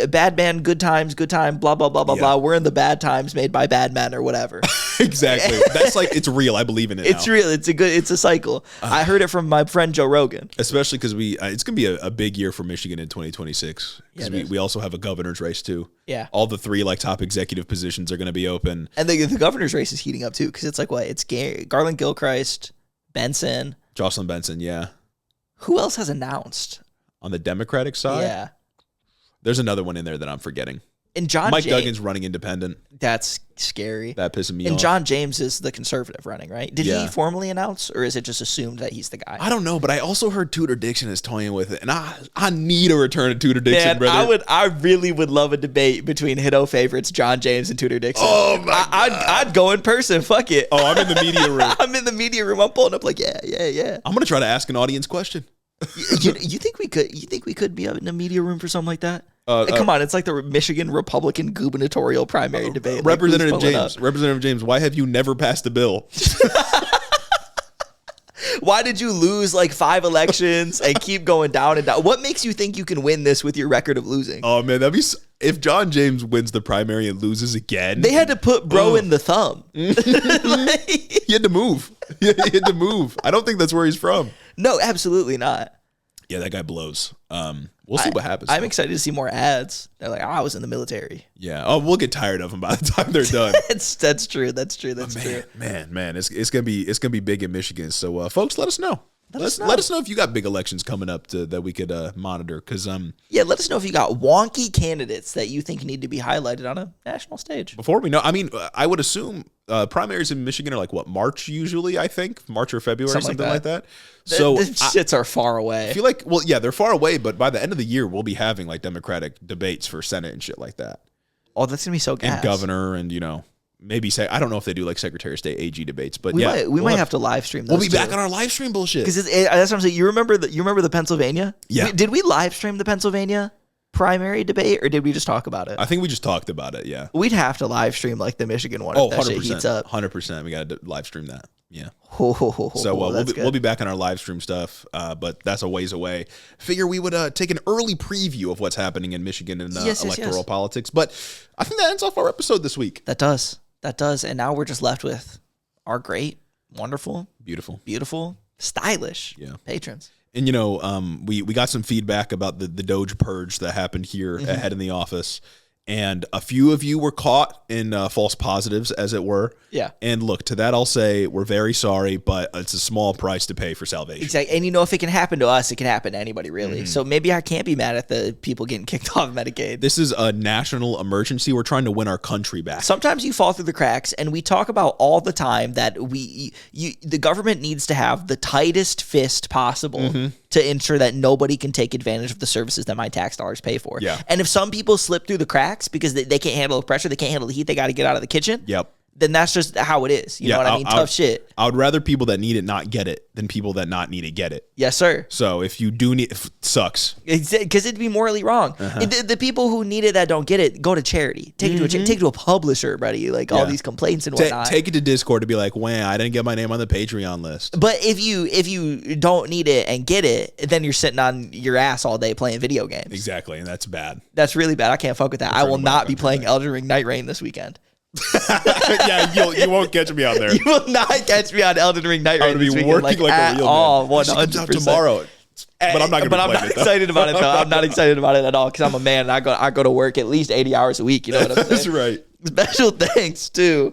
bad man, good times, good time, blah blah blah blah blah. We're in the bad times made by bad men or whatever. Exactly. That's it's real. I believe in it. It's real. It's a cycle. I heard it from my friend Joe Rogan. Especially because it's gonna be a big year for Michigan in 2026 because we also have a governor's race too. Yeah. All the three top executive positions are gonna be open, and the governor's race is heating up too because it's it's Garland Gilchrist, Benson, Jocelyn Benson. Yeah. Who else has announced on the Democratic side? Yeah. There's another one in there that I'm forgetting. And Mike Duggan's running independent. That's scary. That pisses me off. And John James is the conservative running, right? Did he formally announce, or is it just assumed that he's the guy? I don't know, but I also heard Tudor Dixon is toying with it, and I need a return to Tudor Dixon, brother. I really would love a debate between Hiddo favorites John James and Tudor Dixon. Oh my God. I'd go in person. Fuck it. Oh, I'm in the media room. I'm in the media room. I'm pulling up yeah. I'm gonna try to ask an audience question. You think we could? You think we could be in a media room for something like that? Come on, it's like the Michigan Republican gubernatorial primary debate. Representative James, why have you never passed a bill? Why did you lose 5 elections and keep going down and down? What makes you think you can win this with your record of losing? Oh man, if John James wins the primary and loses again. They had to put bro in the thumb. He had to move. He had to move. I don't think that's where he's from. No, absolutely not. Yeah, that guy blows. We'll see what happens. I'm excited to see more ads. They're like, I was in the military. Yeah. Oh, we'll get tired of them by the time they're done. That's true. That's true. Man. It's gonna be big in Michigan. So, folks, let us know. Let us know if you got big elections coming up that we could monitor. Because let us know if you got wonky candidates that you think need to be highlighted on a national stage. Before we know, I mean, I would assume primaries in Michigan are March usually. I think March or February, something like that. So the shits are far away. I feel they're far away, but by the end of the year, we'll be having Democratic debates for Senate and shit like that. Oh, that's gonna be so gas. And governor, and maybe I don't know if they do Secretary of State AG debates, but we might have to live stream those. We'll be back on our live stream bullshit because that's what I'm saying. You remember the Pennsylvania? Yeah. Did we live stream the Pennsylvania? primary debate, or did we just talk about it? I think we just talked about it, yeah. We'd have to live stream like the Michigan one Oh, if that 100%, shit heats up. 100%. We got to live stream that. Yeah. So we'll be back on our live stream stuff, but that's a ways away. Figure we would take an early preview of what's happening in Michigan in electoral politics. But I think that ends off our episode this week. That does. And now we're just left with our great, wonderful, beautiful, stylish patrons. And, we got some feedback about the DOGE purge that happened here ahead in the office. And a few of you were caught in false positives, as it were. Yeah. And look, to that I'll say we're very sorry, but it's a small price to pay for salvation. Exactly. And if it can happen to us, it can happen to anybody, really. So maybe I can't be mad at the people getting kicked off Medicaid. This is a national emergency. We're trying to win our country back. Sometimes you fall through the cracks, and we talk about all the time that the government needs to have the tightest fist possible to ensure that nobody can take advantage of the services that my tax dollars pay for. Yeah. And if some people slip through the cracks because they can't handle the pressure, they can't handle the heat, they got to get out of the kitchen. Yep. Then that's just how it is. You know what I mean? Tough shit. I would rather people that need it not get it than people that not need it get it. Yes, sir. So if you do need it, sucks. Because it'd be morally wrong. The people who need it that don't get it, go to charity. Take it to a publisher, buddy. Like all these complaints and whatnot. Take it to Discord to be like, "Wah, I didn't get my name on the Patreon list." But if you don't need it and get it, then you're sitting on your ass all day playing video games. Exactly, and that's bad. That's really bad. I can't fuck with that. I will not be playing Elden Ring Night Reign this weekend. Yeah, you won't catch me out there. You will not catch me on Elden Ring Night Reign. I'm going to be working like a real man. 100%. Tomorrow. But I'm not going to. But I'm not excited about it though. I'm not excited about it at all because I'm a man and I go to work at least 80 hours a week. You know what I'm saying? That's right. Special thanks to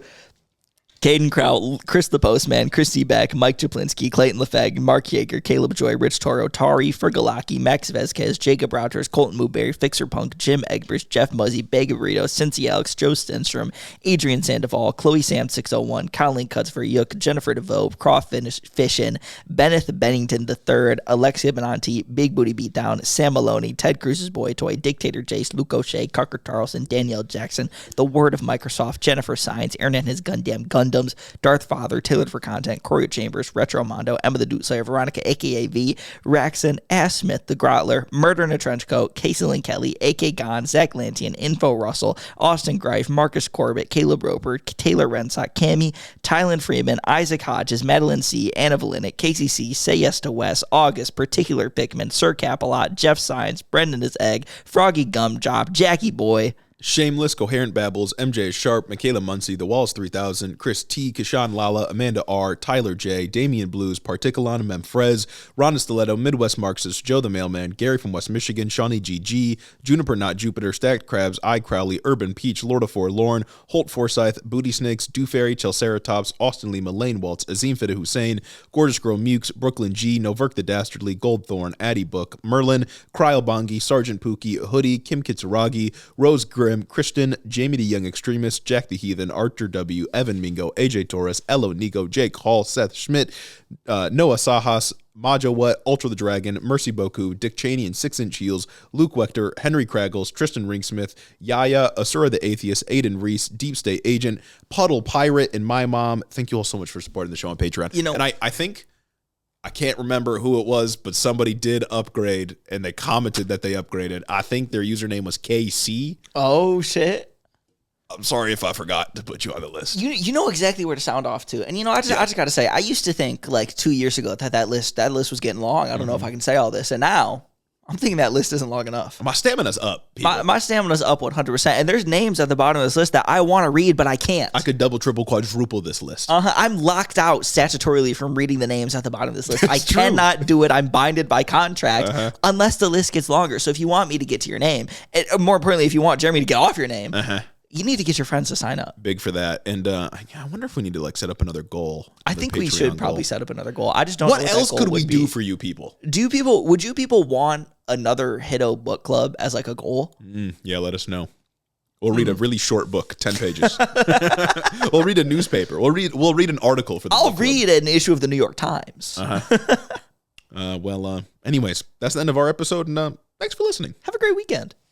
Caden Kraut, Chris the Postman, Christy Beck, Mike Japlinski, Clayton Lefebvre, Mark Yeager, Caleb Joy, Rich Toro, Tari Fergalaki, Max Vezquez, Jacob Rogers, Colton Mooberry, Fixer Punk, Jim Egbers, Jeff Muzzy, Bega Burrito, Cincy Alex, Joe Stenstrom, Adrian Sandoval, Chloe Sam 601, Colleen Cutsfer, Yook, Jennifer DeVoe, Croft Fishin, Benneth Bennington III, Alexia Benanti, Big Booty Beatdown, Sam Maloney, Ted Cruz's Boy Toy, Dictator Jace, Luke O'Shea, Carker Tarleson, Danielle Jackson, The Word of Microsoft, Jennifer Science, Aaron and his Gundams, Darth Father, Tailored for Content, Corey Chambers, Retro Mondo, Emma the Dude Slayer, Veronica, aka V, Raxon, Ass Smith, The Grotler, Murder in a Trench Coat, Casey Lynn Kelly, AK Gon, Zach Lantian, Info Russell, Austin Greif, Marcus Corbett, Caleb Roper, Taylor Rensock, Cammy, Tylen Freeman, Isaac Hodges, Madeline C, Anna Valinic, Casey C, Say Yes to Wes, August, Particular Pickman, Sir Capalot, Jeff Science, Brendan is Egg, Froggy Gumjob, Jackie Boy, Shameless, Coherent Babbles, MJ Sharp, Michaela Muncie, The Walls 3000, Chris T, Kishan Lala, Amanda R, Tyler J, Damian Blues, Particulon, Memfrez, Rhonda Stiletto, Midwest Marxist, Joe the Mailman, Gary from West Michigan, Shawnee GG, Juniper Not Jupiter, Stacked Crabs, I Crowley, Urban Peach, Lord of Forlorn, Holt Forsyth, Booty Snakes, Dew Fairy, Chelceratops, Austin Lima, Lane Waltz, Azim Fida Hussein, Gorgeous Girl Mukes, Brooklyn G, Noverk the Dastardly, Goldthorn, Addie Book, Merlin, Cryle Bongi, Sergeant Pookie, Hoodie, Kim Kitsuragi, Rose Grimm, Christian, Jamie the Young Extremist, Jack the Heathen, Archer W, Evan Mingo, AJ Torres, Elo Nico, Jake Hall, Seth Schmidt, Noah Sajas, Majo What, Ultra the Dragon, Mercy Boku, Dick Cheney and 6-Inch Heels, Luke Wechter, Henry Kraggles, Tristan Ringsmith, Yaya, Asura the Atheist, Aiden Reese, Deep State Agent, Puddle Pirate, and My Mom. Thank you all so much for supporting the show on Patreon. And I think I can't remember who it was, but somebody did upgrade, and they commented that they upgraded. I think their username was KC. Oh, shit. I'm sorry if I forgot to put you on the list. You know exactly where to sound off to. And, I just got to say, I used to think, like, 2 years ago that list was getting long. I don't know if I can say all this. And now I'm thinking that list isn't long enough. My stamina's up. My stamina's up 100%. And there's names at the bottom of this list that I want to read, but I can't. I could double, triple, quadruple this list. I'm locked out statutorily from reading the names at the bottom of this list. I cannot do it. I'm binded by contract unless the list gets longer. So if you want me to get to your name, and more importantly, if you want Jeremy to get off your name, you need to get your friends to sign up. Big for that. And I wonder if we need to set up another goal. I think we should probably set up another goal. I just don't know what else could we do for you people? Would you people want another Hiddo book club as like a goal? Yeah, let us know. We'll read a really short book, 10 pages. We'll read a newspaper. We'll read an article for the I'll read an issue of the New York Times. Anyways, that's the end of our episode, and thanks for listening. Have a great weekend.